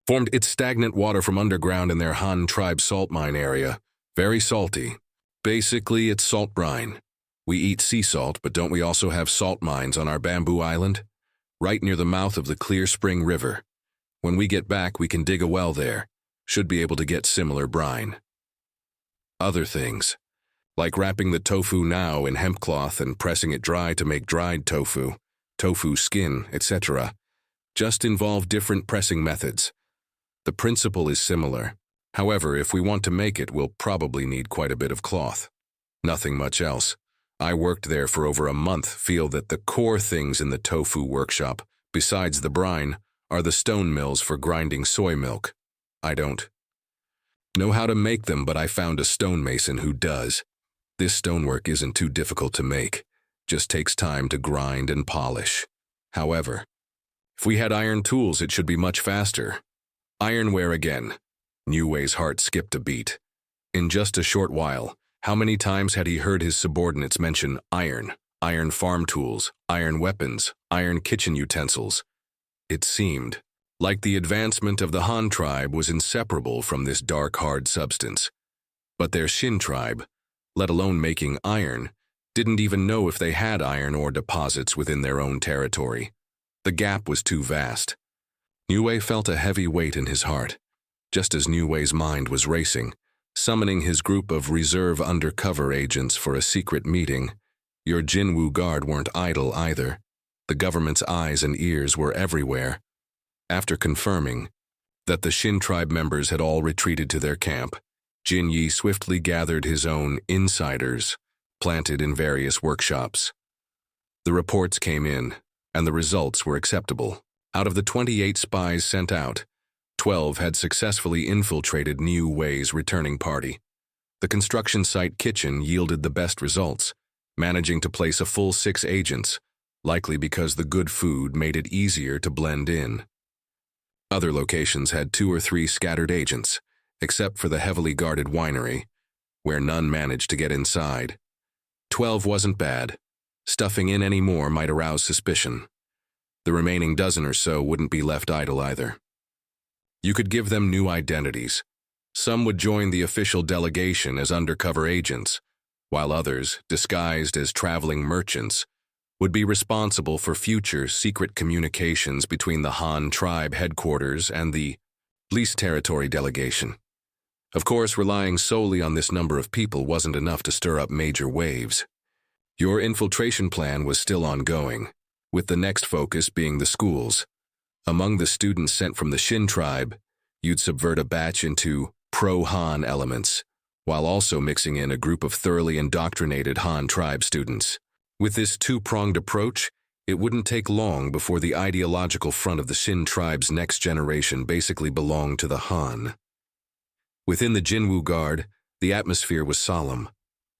formed. It's stagnant water from underground in their Han tribe salt mine area. Very salty. Basically, it's salt brine. We eat sea salt, but don't we also have salt mines on our bamboo island? Right near the mouth of the Clear Spring River. When we get back, we can dig a well there. Should be able to get similar brine. Other things, like wrapping the tofu now in hemp cloth and pressing it dry to make dried tofu, tofu skin, etc., just involve different pressing methods. The principle is similar. However, if we want to make it, we'll probably need quite a bit of cloth. Nothing much else. I worked there for over a month, feel that the core things in the tofu workshop, besides the brine, are the stone mills for grinding soy milk. I don't know how to make them, but I found a stonemason who does. This stonework isn't too difficult to make, just takes time to grind and polish. However, if we had iron tools, it should be much faster. Ironware again. Niu Wei's heart skipped a beat. In just a short while, how many times had he heard his subordinates mention iron, iron farm tools, iron weapons, iron kitchen utensils? It seemed like the advancement of the Han tribe was inseparable from this dark, hard substance. But their Xin tribe, let alone making iron, didn't even know if they had iron ore deposits within their own territory. The gap was too vast. Niu Wei felt a heavy weight in his heart. Just as Niu Wei's mind was racing, summoning his group of reserve undercover agents for a secret meeting, your Jinwu guard weren't idle either. The government's eyes and ears were everywhere. After confirming that the Xin tribe members had all retreated to their camp, Jin Yi swiftly gathered his own insiders, planted in various workshops. The reports came in, and the results were acceptable. Out of the 28 spies sent out, 12 had successfully infiltrated Niu Wei's returning party. The construction site kitchen yielded the best results, managing to place a full 6 agents, likely because the good food made it easier to blend in. Other locations had 2 or 3 scattered agents, except for the heavily guarded winery, where none managed to get inside. 12 wasn't bad. Stuffing in any more might arouse suspicion. The remaining dozen or so wouldn't be left idle either. You could give them new identities. Some would join the official delegation as undercover agents, while others, disguised as traveling merchants, would be responsible for future secret communications between the Han tribe headquarters and the leased territory delegation. Of course, relying solely on this number of people wasn't enough to stir up major waves. Your infiltration plan was still ongoing, with the next focus being the schools. Among the students sent from the Xin Tribe, you'd subvert a batch into pro-Han elements, while also mixing in a group of thoroughly indoctrinated Han Tribe students. With this two-pronged approach, it wouldn't take long before the ideological front of the Xin Tribe's next generation basically belonged to the Han. Within the Jinwu Guard, the atmosphere was solemn.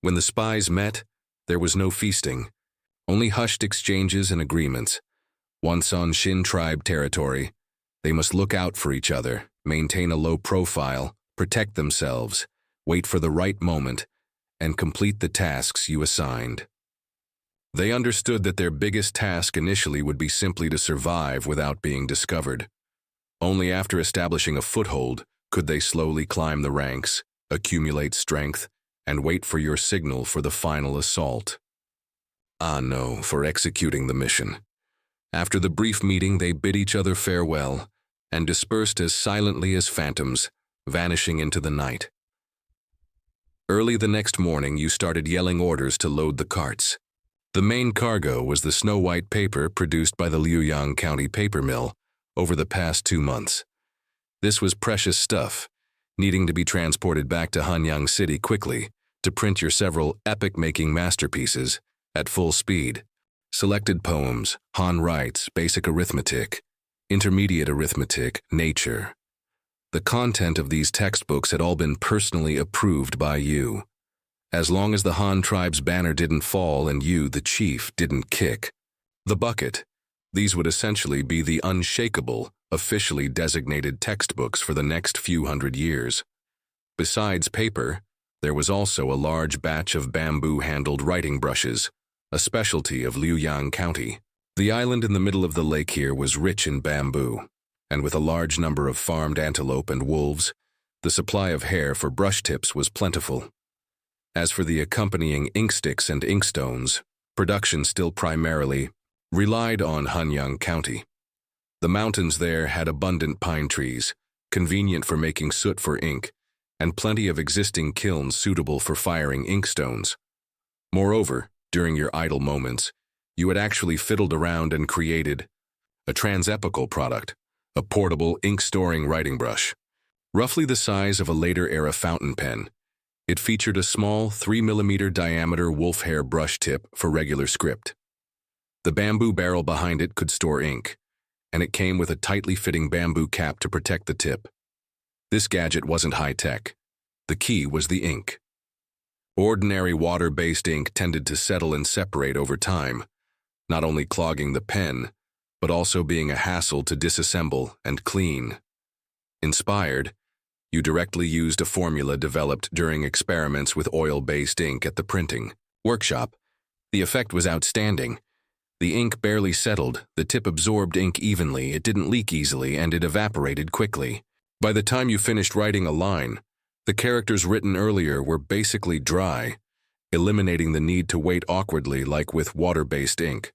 When the spies met, there was no feasting, only hushed exchanges and agreements. Once on Xin Tribe territory, they must look out for each other, maintain a low profile, protect themselves, wait for the right moment, and complete the tasks you assigned. They understood that their biggest task initially would be simply to survive without being discovered. Only after establishing a foothold could they slowly climb the ranks, accumulate strength, and wait for your signal for the final assault. Ah no, for executing the mission. After the brief meeting, they bid each other farewell and dispersed as silently as phantoms, vanishing into the night. Early the next morning, you started yelling orders to load the carts. The main cargo was the snow-white paper produced by the Hanyang County paper mill over the past 2 months. This was precious stuff, needing to be transported back to Hanyang City quickly to print your several epic-making masterpieces at full speed. Selected poems, Han rites, basic arithmetic, intermediate arithmetic, nature. The content of these textbooks had all been personally approved by you. As long as the Han tribe's banner didn't fall and you, the chief, didn't kick the bucket, these would essentially be the unshakable, officially designated textbooks for the next few hundred years. Besides paper, there was also a large batch of bamboo-handled writing brushes, a specialty of Hanyang County. The island in the middle of the lake here was rich in bamboo, and with a large number of farmed antelope and wolves, the supply of hair for brush tips was plentiful. As for the accompanying ink sticks and inkstones, production still primarily relied on Hanyang County. The mountains there had abundant pine trees, convenient for making soot for ink, and plenty of existing kilns suitable for firing inkstones. Moreover, during your idle moments, you had actually fiddled around and created a transepical product, a portable ink-storing writing brush. Roughly the size of a later-era fountain pen, it featured a small 3mm diameter wolf hair brush tip for regular script. The bamboo barrel behind it could store ink, and it came with a tightly fitting bamboo cap to protect the tip. This gadget wasn't high-tech. The key was the ink. Ordinary water-based ink tended to settle and separate over time, not only clogging the pen, but also being a hassle to disassemble and clean. Inspired, you directly used a formula developed during experiments with oil-based ink at the printing workshop. The effect was outstanding. The ink barely settled, the tip absorbed ink evenly, it didn't leak easily, and it evaporated quickly. By the time you finished writing a line, the characters written earlier were basically dry, eliminating the need to wait awkwardly like with water-based ink.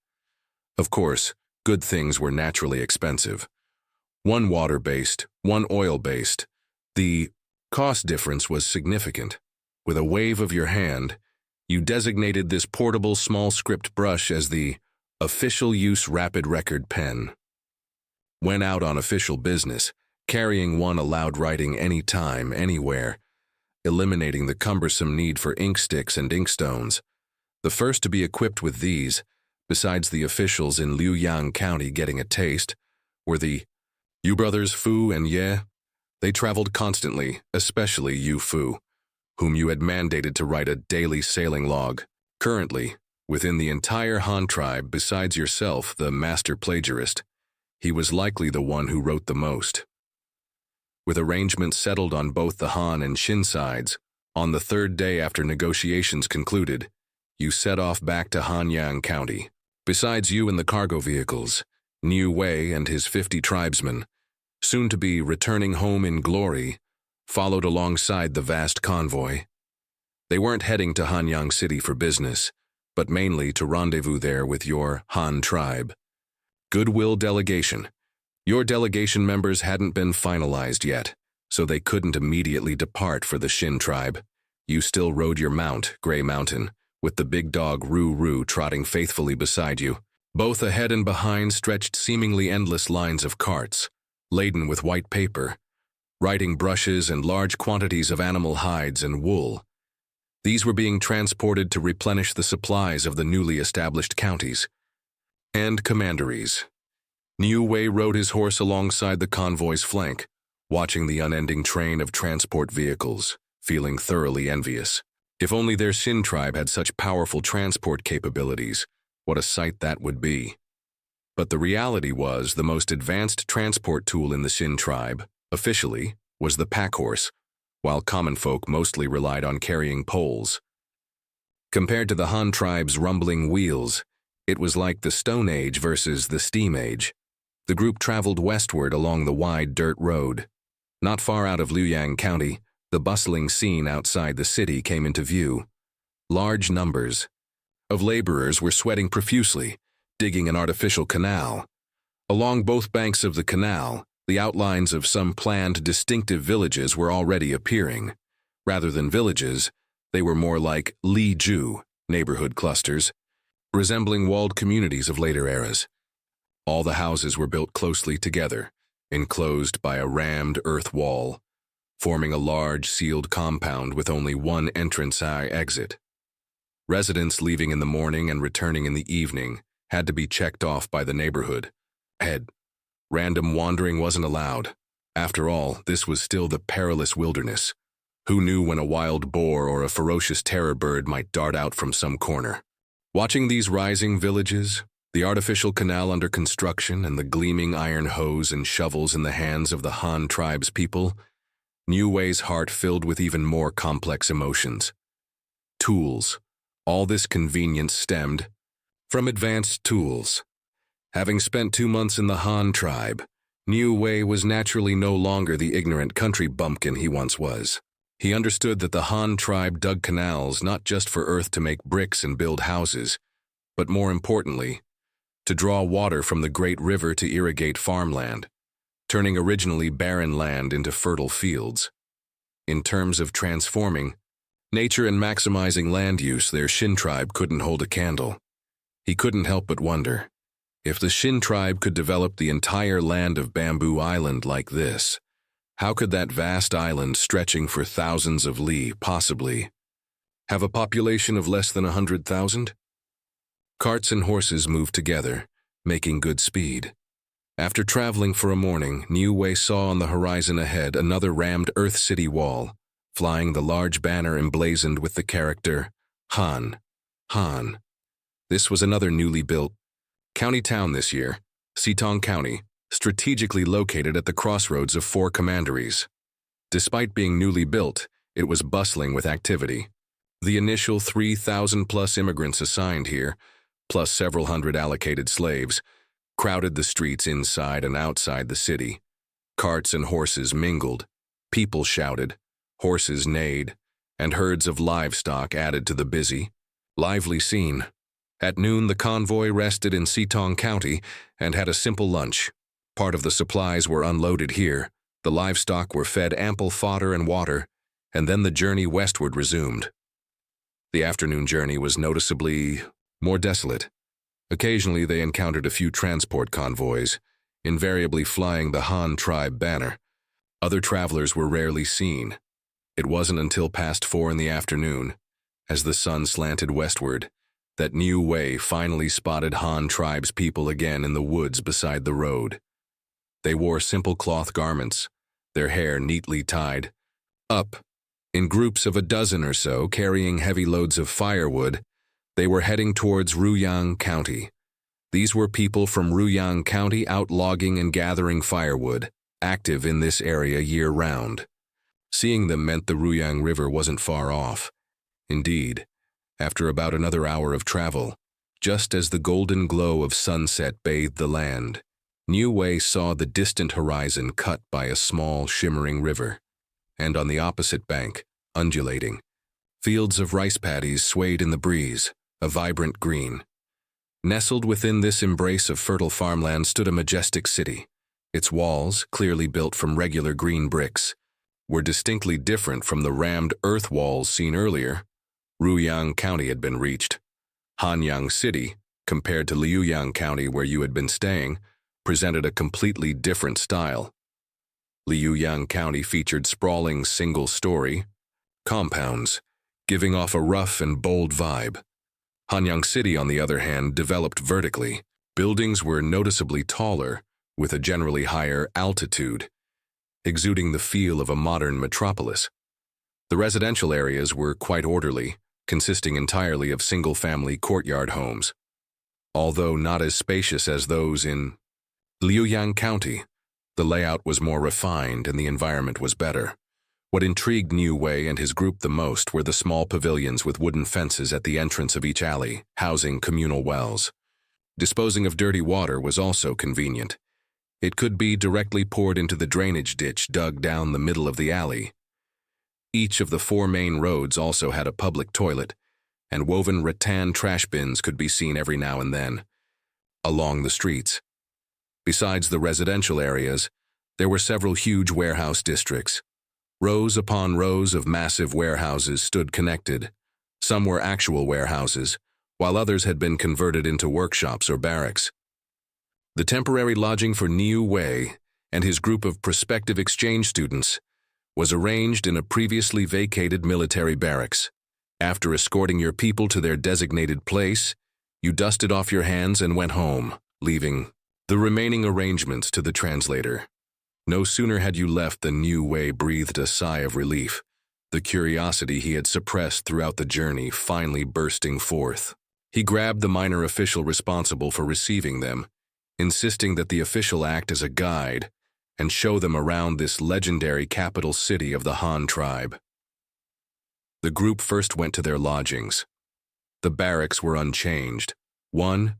Of course, good things were naturally expensive. One water-based, one oil-based. The cost difference was significant. With a wave of your hand, you designated this portable small script brush as the official use rapid record pen. When out on official business, carrying one allowed writing anytime, anywhere, eliminating the cumbersome need for ink sticks and inkstones. The first to be equipped with these, besides the officials in Hanyang County getting a taste, were the Yu brothers Fu and Ye. They traveled constantly, especially Yu Fu, whom you had mandated to write a daily sailing log. Currently, within the entire Han tribe, besides yourself, the master plagiarist, he was likely the one who wrote the most. With arrangements settled on both the Han and Xin sides, on the third day after negotiations concluded, you set off back to Hanyang County. Besides you and the cargo vehicles, Niu Wei and his 50 tribesmen, soon to be returning home in glory, followed alongside the vast convoy. They weren't heading to Hanyang City for business, but mainly to rendezvous there with your Han tribe. Goodwill delegation. Your delegation members hadn't been finalized yet, so they couldn't immediately depart for the Xin Tribe. You still rode your mount, Grey Mountain, with the big dog Roo trotting faithfully beside you. Both ahead and behind stretched seemingly endless lines of carts, laden with white paper, writing brushes, and large quantities of animal hides and wool. These were being transported to replenish the supplies of the newly established counties and commanderies. Niu Wei rode his horse alongside the convoy's flank, watching the unending train of transport vehicles, feeling thoroughly envious. If only their Xin Tribe had such powerful transport capabilities, what a sight that would be. But the reality was the most advanced transport tool in the Xin Tribe, officially, was the pack horse, while common folk mostly relied on carrying poles. Compared to the Han Tribe's rumbling wheels, it was like the Stone Age versus the Steam Age. The group traveled westward along the wide dirt road. Not far out of Hanyang County, the bustling scene outside the city came into view. Large numbers of laborers were sweating profusely, digging an artificial canal. Along both banks of the canal, the outlines of some planned distinctive villages were already appearing. Rather than villages, they were more like Li-ju, neighborhood clusters, resembling walled communities of later eras. All the houses were built closely together, enclosed by a rammed earth wall, forming a large sealed compound with only one entrance-exit. Residents leaving in the morning and returning in the evening had to be checked off by the neighborhood. Random wandering wasn't allowed. After all, this was still the perilous wilderness. Who knew when a wild boar or a ferocious terror bird might dart out from some corner? Watching these rising villages, the artificial canal under construction, and the gleaming iron hose and shovels in the hands of the Han Tribe's people, Niu Wei's heart filled with even more complex emotions. Tools. All this convenience stemmed from advanced tools. Having spent 2 months in the Han Tribe, Niu Wei was naturally no longer the ignorant country bumpkin he once was. He understood that the Han Tribe dug canals not just for earth to make bricks and build houses, but more importantly, to draw water from the great river to irrigate farmland, turning originally barren land into fertile fields. In terms of transforming nature and maximizing land use, their Xin Tribe couldn't hold a candle. He couldn't help but wonder, if the Xin Tribe could develop the entire land of Bamboo Island like this, how could that vast island stretching for thousands of li possibly have a population of less than 100,000? Carts and horses moved together, making good speed. After traveling for a morning, Niu Wei saw on the horizon ahead another rammed Earth City wall, flying the large banner emblazoned with the character Han. Han. This was another newly built county town this year, Xitong County, strategically located at the crossroads of 4 commanderies. Despite being newly built, it was bustling with activity. The initial 3,000-plus immigrants assigned here, plus several hundred allocated slaves, crowded the streets inside and outside the city. Carts and horses mingled, people shouted, horses neighed, and herds of livestock added to the busy, lively scene. At noon, the convoy rested in Xitong County and had a simple lunch. Part of the supplies were unloaded here, the livestock were fed ample fodder and water, and then the journey westward resumed. The afternoon journey was noticeably more desolate. Occasionally they encountered a few transport convoys, invariably flying the Han Tribe banner. Other travelers were rarely seen. It wasn't until past 4 in the afternoon, as the sun slanted westward, that Niu Wei finally spotted Han Tribe's people again in the woods beside the road. They wore simple cloth garments, their hair neatly tied up. In groups of a dozen or so, carrying heavy loads of firewood, they were heading towards Hanyang County. These were people from Hanyang County out logging and gathering firewood, active in this area year-round. Seeing them meant the Hanyang River wasn't far off. Indeed, after about another hour of travel, just as the golden glow of sunset bathed the land, Niu Wei saw the distant horizon cut by a small, shimmering river, and on the opposite bank, undulating, fields of rice paddies swayed in the breeze, a vibrant green. Nestled within this embrace of fertile farmland stood a majestic city, its walls, clearly built from regular green bricks, were distinctly different from the rammed earth walls seen earlier. Ruyang County had been reached. Hanyang City, compared to Liuyang County where you had been staying, presented a completely different style. Liuyang County featured sprawling single-story compounds, giving off a rough and bold vibe. Hanyang City, on the other hand, developed vertically. Buildings were noticeably taller, with a generally higher altitude, exuding the feel of a modern metropolis. The residential areas were quite orderly, consisting entirely of single-family courtyard homes. Although not as spacious as those in Liuyang County, the layout was more refined and the environment was better. What intrigued Niu Wei and his group the most were the small pavilions with wooden fences at the entrance of each alley, housing communal wells. Disposing of dirty water was also convenient. It could be directly poured into the drainage ditch dug down the middle of the alley. Each of the 4 main roads also had a public toilet, and woven rattan trash bins could be seen every now and then along the streets. Besides the residential areas, there were several huge warehouse districts. Rows upon rows of massive warehouses stood connected. Some were actual warehouses, while others had been converted into workshops or barracks. The temporary lodging for Niu Wei and his group of prospective exchange students was arranged in a previously vacated military barracks. After escorting your people to their designated place, you dusted off your hands and went home, leaving the remaining arrangements to the translator. No sooner had you left than Niu Wei breathed a sigh of relief, the curiosity he had suppressed throughout the journey finally bursting forth. He grabbed the minor official responsible for receiving them, insisting that the official act as a guide and show them around this legendary capital city of the Han tribe. The group first went to their lodgings. The barracks were unchanged. One,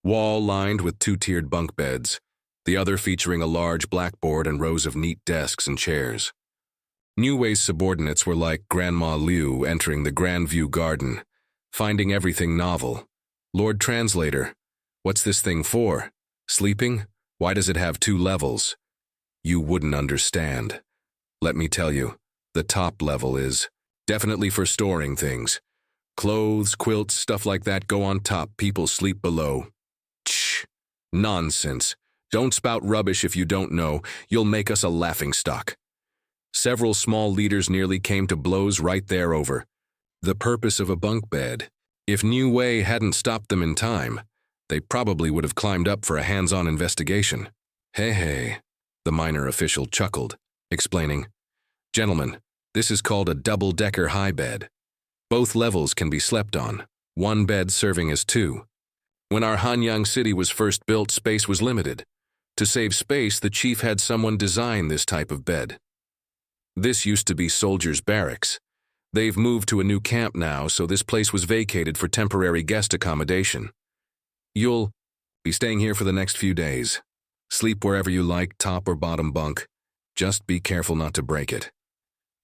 wall-lined with 2-tiered bunk beds, the other featuring a large blackboard and rows of neat desks and chairs. Niu Wei's subordinates were like Grandma Liu entering the Grandview Garden, finding everything novel. "Lord Translator, what's this thing for? Sleeping? Why does it have 2 levels? You wouldn't understand. Let me tell you, the top level is definitely for storing things. Clothes, quilts, stuff like that go on top, people sleep below." Shh! Nonsense. Don't spout rubbish if you don't know. You'll make us a laughingstock. Several small leaders nearly came to blows right there over the purpose of a bunk bed. If Niu Wei hadn't stopped them in time, they probably would have climbed up for a hands-on investigation. Hey, the minor official chuckled, explaining, "Gentlemen, this is called a double-decker high bed. Both levels can be slept on, 1 bed serving as 2. When our Hanyang City was first built, space was limited. To save space, the chief had someone design this type of bed. This used to be soldiers' barracks. They've moved to a new camp now, so this place was vacated for temporary guest accommodation. You'll be staying here for the next few days. Sleep wherever you like, top or bottom bunk. Just be careful not to break it.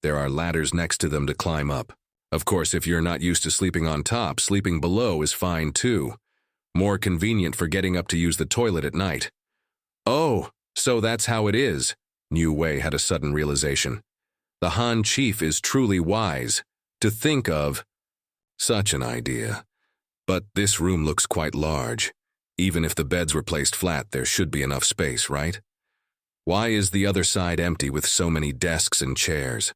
There are ladders next to them to climb up. Of course, if you're not used to sleeping on top, sleeping below is fine too. More convenient for getting up to use the toilet at night." "Oh, so that's how it is." Niu Wei had a sudden realization. The Han chief is truly wise to think of such an idea. But this room looks quite large. Even if the beds were placed flat, there should be enough space, right? Why is the other side empty with so many desks and chairs?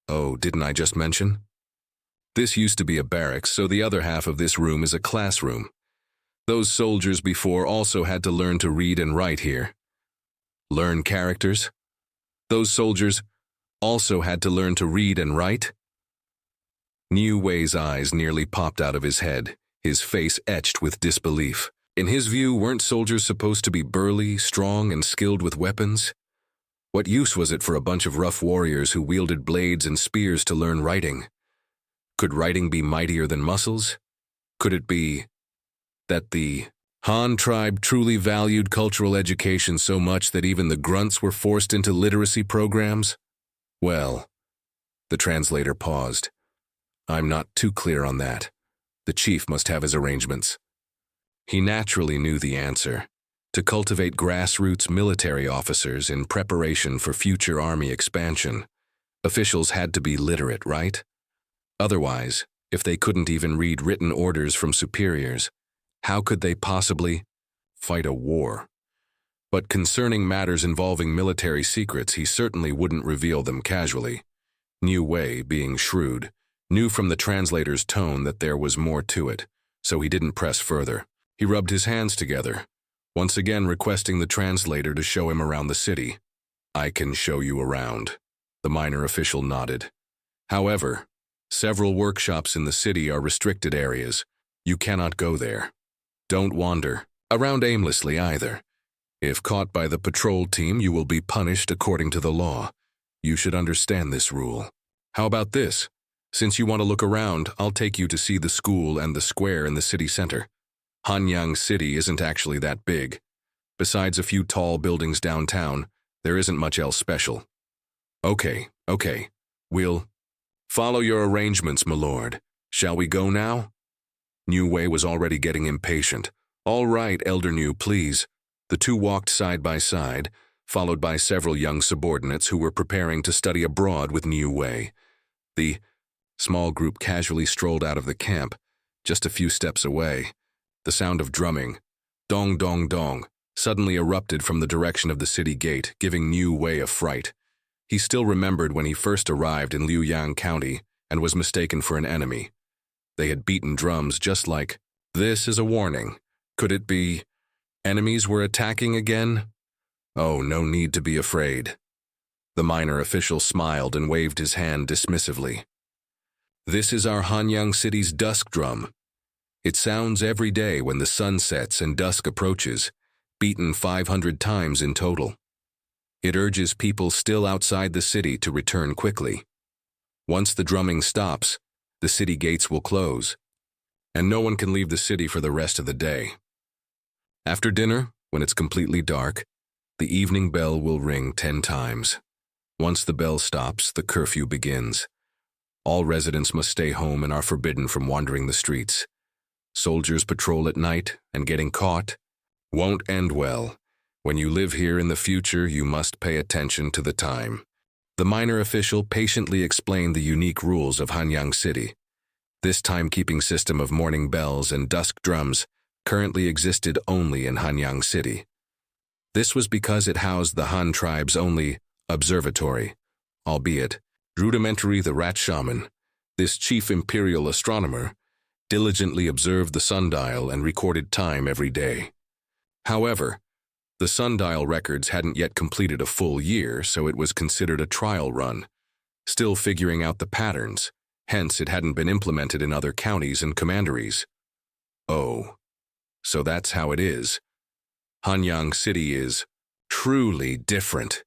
Oh, didn't I just mention? This used to be a barracks, so the other half of this room is a classroom. Those soldiers before also had to learn to read and write here. Learn characters? Those soldiers also had to learn to read and write? Niu Wei's eyes nearly popped out of his head, his face etched with disbelief. In his view, weren't soldiers supposed to be burly, strong, and skilled with weapons? What use was it for a bunch of rough warriors who wielded blades and spears to learn writing? Could writing be mightier than muscles? Could it be that the Han tribe truly valued cultural education so much that even the grunts were forced into literacy programs? Well, the translator paused. I'm not too clear on that. The chief must have his arrangements. He naturally knew the answer. to cultivate grassroots military officers in preparation for future army expansion. Officials had to be literate, right? Otherwise, if they couldn't even read written orders from superiors, how could they possibly fight a war? But concerning matters involving military secrets, he certainly wouldn't reveal them casually. Niu Wei, being shrewd, knew from the translator's tone that there was more to it, so he didn't press further. He rubbed his hands together, once again requesting the translator to show him around the city. "I can show you around," the minor official nodded. "However, several workshops in the city are restricted areas. You cannot go there. Don't wander around aimlessly either. If caught by the patrol team, you will be punished according to the law. You should understand this rule. How about this? Since you want to look around, I'll take you to see the school and the square in the city center. Hanyang City isn't actually that big. Besides a few tall buildings downtown, there isn't much else special." Okay. We'll follow your arrangements, my lord. Shall we go now?" Niu Wei was already getting impatient. "All right, Elder Niu, please." The two walked side by side, followed by several young subordinates who were preparing to study abroad with Niu Wei. The small group casually strolled out of the camp, just a few steps away. The sound of drumming, dong dong dong, suddenly erupted from the direction of the city gate, giving Niu Wei a fright. He still remembered when he first arrived in Hanyang County and was mistaken for an enemy. They had beaten drums just like, "This is a warning." Could it be enemies were attacking again? Oh, no need to be afraid. The minor official smiled and waved his hand dismissively. "This is our Hanyang City's dusk drum. It sounds every day when the sun sets and dusk approaches, beaten 500 times in total. It urges people still outside the city to return quickly. Once the drumming stops, the city gates will close, and no one can leave the city for the rest of the day. After dinner, when it's completely dark, the evening bell will ring 10 times. Once the bell stops, the curfew begins. All residents must stay home and are forbidden from wandering the streets. Soldiers patrol at night, and getting caught won't end well. When you live here in the future, you must pay attention to the time." The minor official patiently explained the unique rules of Hanyang City. This timekeeping system of morning bells and dusk drums currently existed only in Hanyang City. This was because it housed the Han tribe's only observatory, albeit rudimentary. The rat shaman, this chief imperial astronomer, diligently observed the sundial and recorded time every day. However, the sundial records hadn't yet completed a full year, so it was considered a trial run, still figuring out the patterns. Hence, it hadn't been implemented in other counties and commanderies. Oh, so that's how it is. Hanyang City is truly different,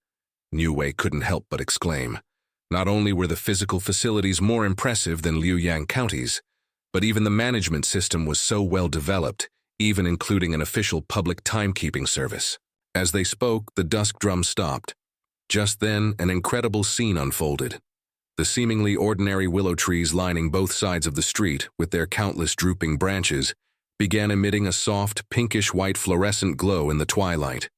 Niu Wei couldn't help but exclaim. Not only were the physical facilities more impressive than Liuyang counties, but even the management system was so well developed, even including an official public timekeeping service. As they spoke, the dusk drum stopped. Just then, an incredible scene unfolded. The seemingly ordinary willow trees lining both sides of the street, with their countless drooping branches, began emitting a soft, pinkish-white fluorescent glow in the twilight.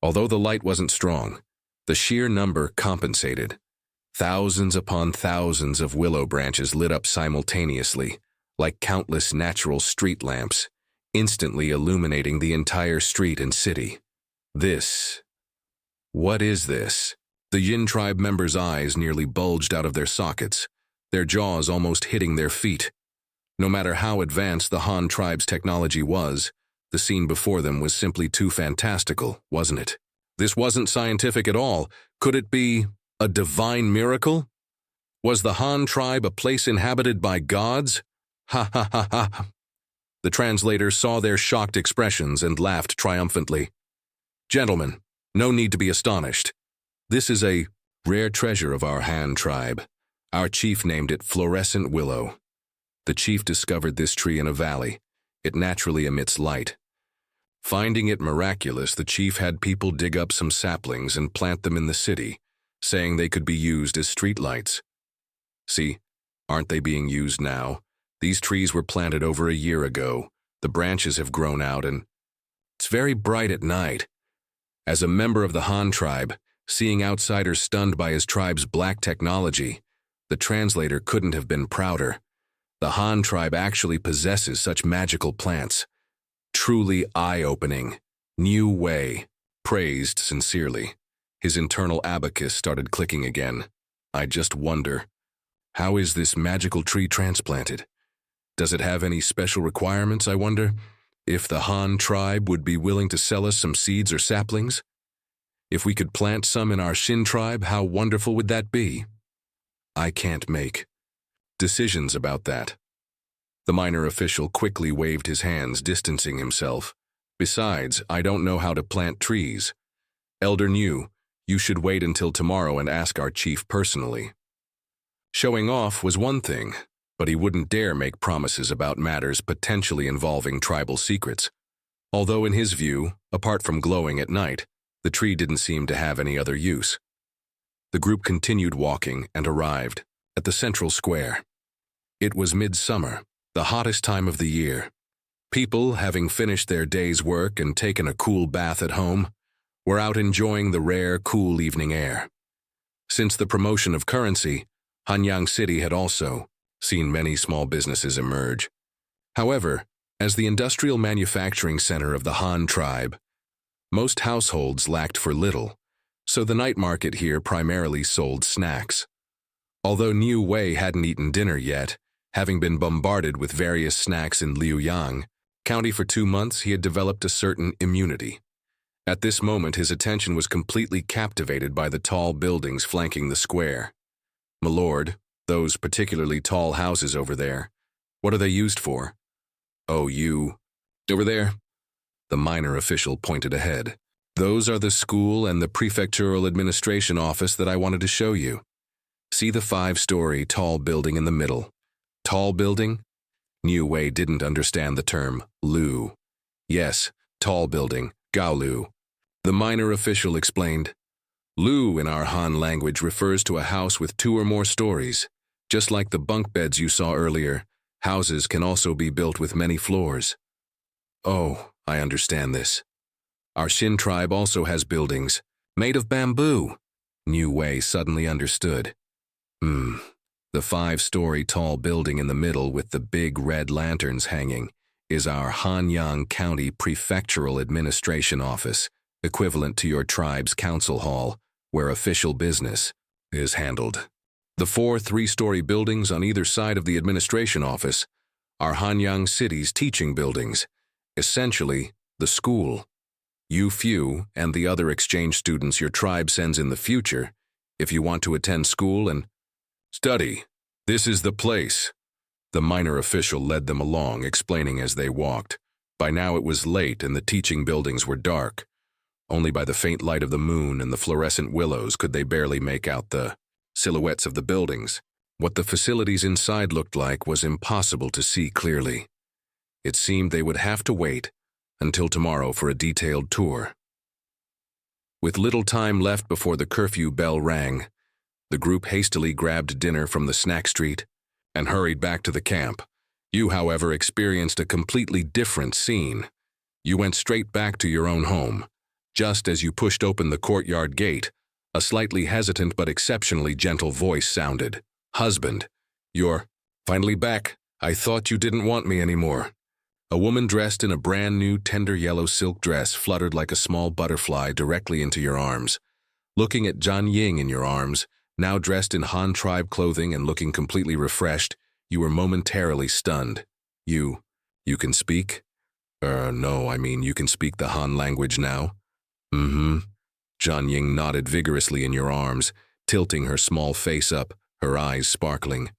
Although the light wasn't strong, the sheer number compensated. Thousands upon thousands of willow branches lit up simultaneously, like countless natural street lamps, instantly illuminating the entire street and city. What is this? The Xin Tribe members' eyes nearly bulged out of their sockets, their jaws almost hitting their feet. No matter how advanced the Han Tribe's technology was, the scene before them was simply too fantastical, wasn't it? This wasn't scientific at all. Could it be a divine miracle? Was the Han Tribe a place inhabited by gods? Ha ha ha ha. The translator saw their shocked expressions and laughed triumphantly. Gentlemen, no need to be astonished. This is a rare treasure of our Han Tribe. Our chief named it Fluorescent Willow. The chief discovered this tree in a valley. It naturally emits light. Finding it miraculous, the chief had people dig up some saplings and plant them in the city, saying they could be used as streetlights. See, aren't they being used now? These trees were planted over a year ago. The branches have grown out and It's very bright at night. As a member of the Han tribe, seeing outsiders stunned by his tribe's black technology, the translator couldn't have been prouder. The Han tribe actually possesses such magical plants. Truly eye-opening. New way. Praised sincerely. His internal abacus started clicking again. I just wonder, how is this magical tree transplanted? Does it have any special requirements, I wonder? If the Han tribe would be willing to sell us some seeds or saplings? If we could plant some in our Xin tribe, how wonderful would that be? I can't make decisions about that. The minor official quickly waved his hands, distancing himself. Besides, I don't know how to plant trees. Elder New, you should wait until tomorrow and ask our chief personally. Showing off was one thing, but he wouldn't dare make promises about matters potentially involving tribal secrets. Although in his view, apart from glowing at night, the tree didn't seem to have any other use. The group continued walking and arrived at the central square. It was midsummer, the hottest time of the year. People, having finished their day's work and taken a cool bath at home, were out enjoying the rare, cool evening air. Since the promotion of currency, Hanyang City had also seen many small businesses emerge. However, as the industrial manufacturing center of the Han tribe, most households lacked for little, so the night market here primarily sold snacks. Although Niu Wei hadn't eaten dinner yet, having been bombarded with various snacks in Liuyang County for 2 months, he had developed a certain immunity. At this moment, his attention was completely captivated by the tall buildings flanking the square. My lord, those particularly tall houses over there, what are they used for? Oh, you. Over there? The minor official pointed ahead. Those are the school and the prefectural administration office that I wanted to show you. See the 5-story tall building in the middle. Tall building? Niu Wei didn't understand the term Lu. Yes, tall building, Gaolu. The minor official explained. Lu in our Han language refers to a house with 2 or more stories. Just like the bunk beds you saw earlier, houses can also be built with many floors. Oh, I understand this. Our Xin tribe also has buildings, made of bamboo. Niu Wei suddenly understood. The 5-story tall building in the middle with the big red lanterns hanging is our Hanyang County Prefectural Administration Office, equivalent to your tribe's council hall, where official business is handled. The 4 3-story buildings on either side of the administration office are Hanyang City's teaching buildings, essentially the school. You few and the other exchange students your tribe sends in the future, if you want to attend school and study, this is the place. The minor official led them along, explaining as they walked. By now it was late and the teaching buildings were dark. Only by the faint light of the moon and the fluorescent willows could they barely make out the silhouettes of the buildings. What the facilities inside looked like was impossible to see clearly. It seemed they would have to wait until tomorrow for a detailed tour. With little time left before the curfew bell rang, the group hastily grabbed dinner from the snack street and hurried back to the camp. You, however, experienced a completely different scene. You went straight back to your own home. Just as you pushed open the courtyard gate, a slightly hesitant but exceptionally gentle voice sounded. Husband, you're finally back. I thought you didn't want me anymore. A woman dressed in a brand new tender yellow silk dress fluttered like a small butterfly directly into your arms. Looking at Zhan Ying in your arms, now dressed in Han tribe clothing and looking completely refreshed, you were momentarily stunned. You can speak? No, I mean you can speak the Han language now? Zhan Ying nodded vigorously in your arms, tilting her small face up, her eyes sparkling.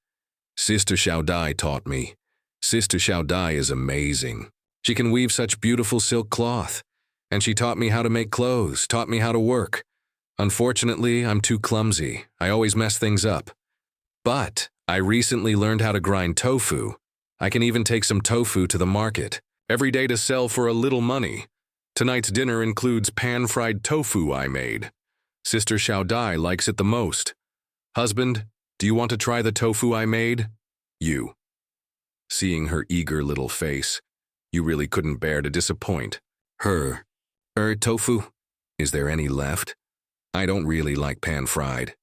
Sister Xiao Dai taught me. Sister Xiao Dai is amazing. She can weave such beautiful silk cloth. And she taught me how to make clothes, taught me how to work. Unfortunately, I'm too clumsy. I always mess things up. But I recently learned how to grind tofu. I can even take some tofu to the market, every day to sell for a little money. Tonight's dinner includes pan-fried tofu I made. Sister Xiao Dai likes it the most. Husband, do you want to try the tofu I made? You. Seeing her eager little face, you really couldn't bear to disappoint. Her. Tofu? Is there any left? I don't really like pan-fried.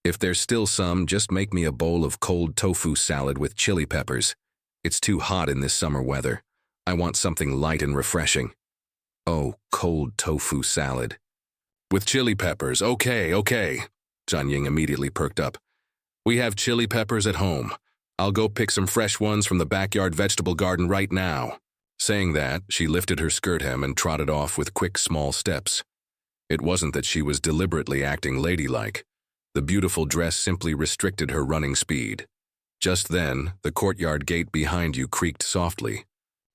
If there's still some, just make me a bowl of cold tofu salad with chili peppers. It's too hot in this summer weather. I want something light and refreshing. Oh, cold tofu salad. With chili peppers, okay. Hanyang immediately perked up. We have chili peppers at home. I'll go pick some fresh ones from the backyard vegetable garden right now. Saying that, she lifted her skirt hem and trotted off with quick, small steps. It wasn't that she was deliberately acting ladylike. The beautiful dress simply restricted her running speed. Just then, the courtyard gate behind you creaked softly.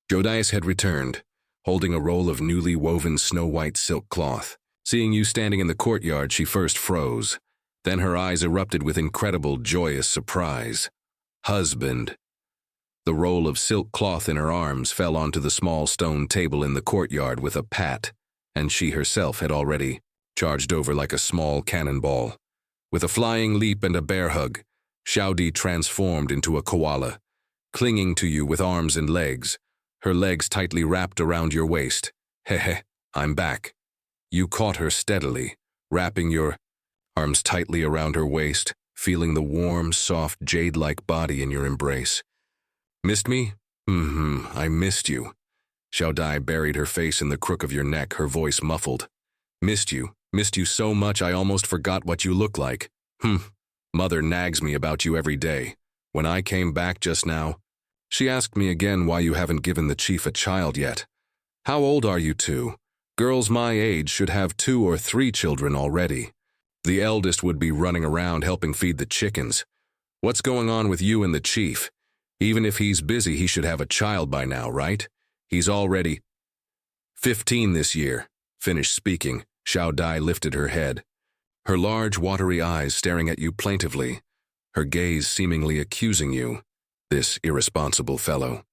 Jodias had returned, holding a roll of newly woven snow-white silk cloth. Seeing you standing in the courtyard, she first froze. Then her eyes erupted with incredible, joyous surprise. Husband. The roll of silk cloth in her arms fell onto the small stone table in the courtyard with a pat, and she herself had already charged over like a small cannonball. With a flying leap and a bear hug, Xiaodi transformed into a koala, clinging to you with arms and legs, her legs tightly wrapped around your waist. Hehe, I'm back. You caught her steadily, wrapping your arms tightly around her waist, feeling the warm, soft, jade-like body in your embrace. Missed me? I missed you. Xiaodi buried her face in the crook of your neck, her voice muffled. Missed you so much I almost forgot what you look like. Mother nags me about you every day. When I came back just now, she asked me again why you haven't given the chief a child yet. How old are you two? Girls my age should have 2 or 3 children already. The eldest would be running around helping feed the chickens. What's going on with you and the chief? Even if he's busy, he should have a child by now, right? He's already 15 this year. Finished speaking, Xiaodi lifted her head, her large, watery eyes staring at you plaintively, her gaze seemingly accusing you. This irresponsible fellow.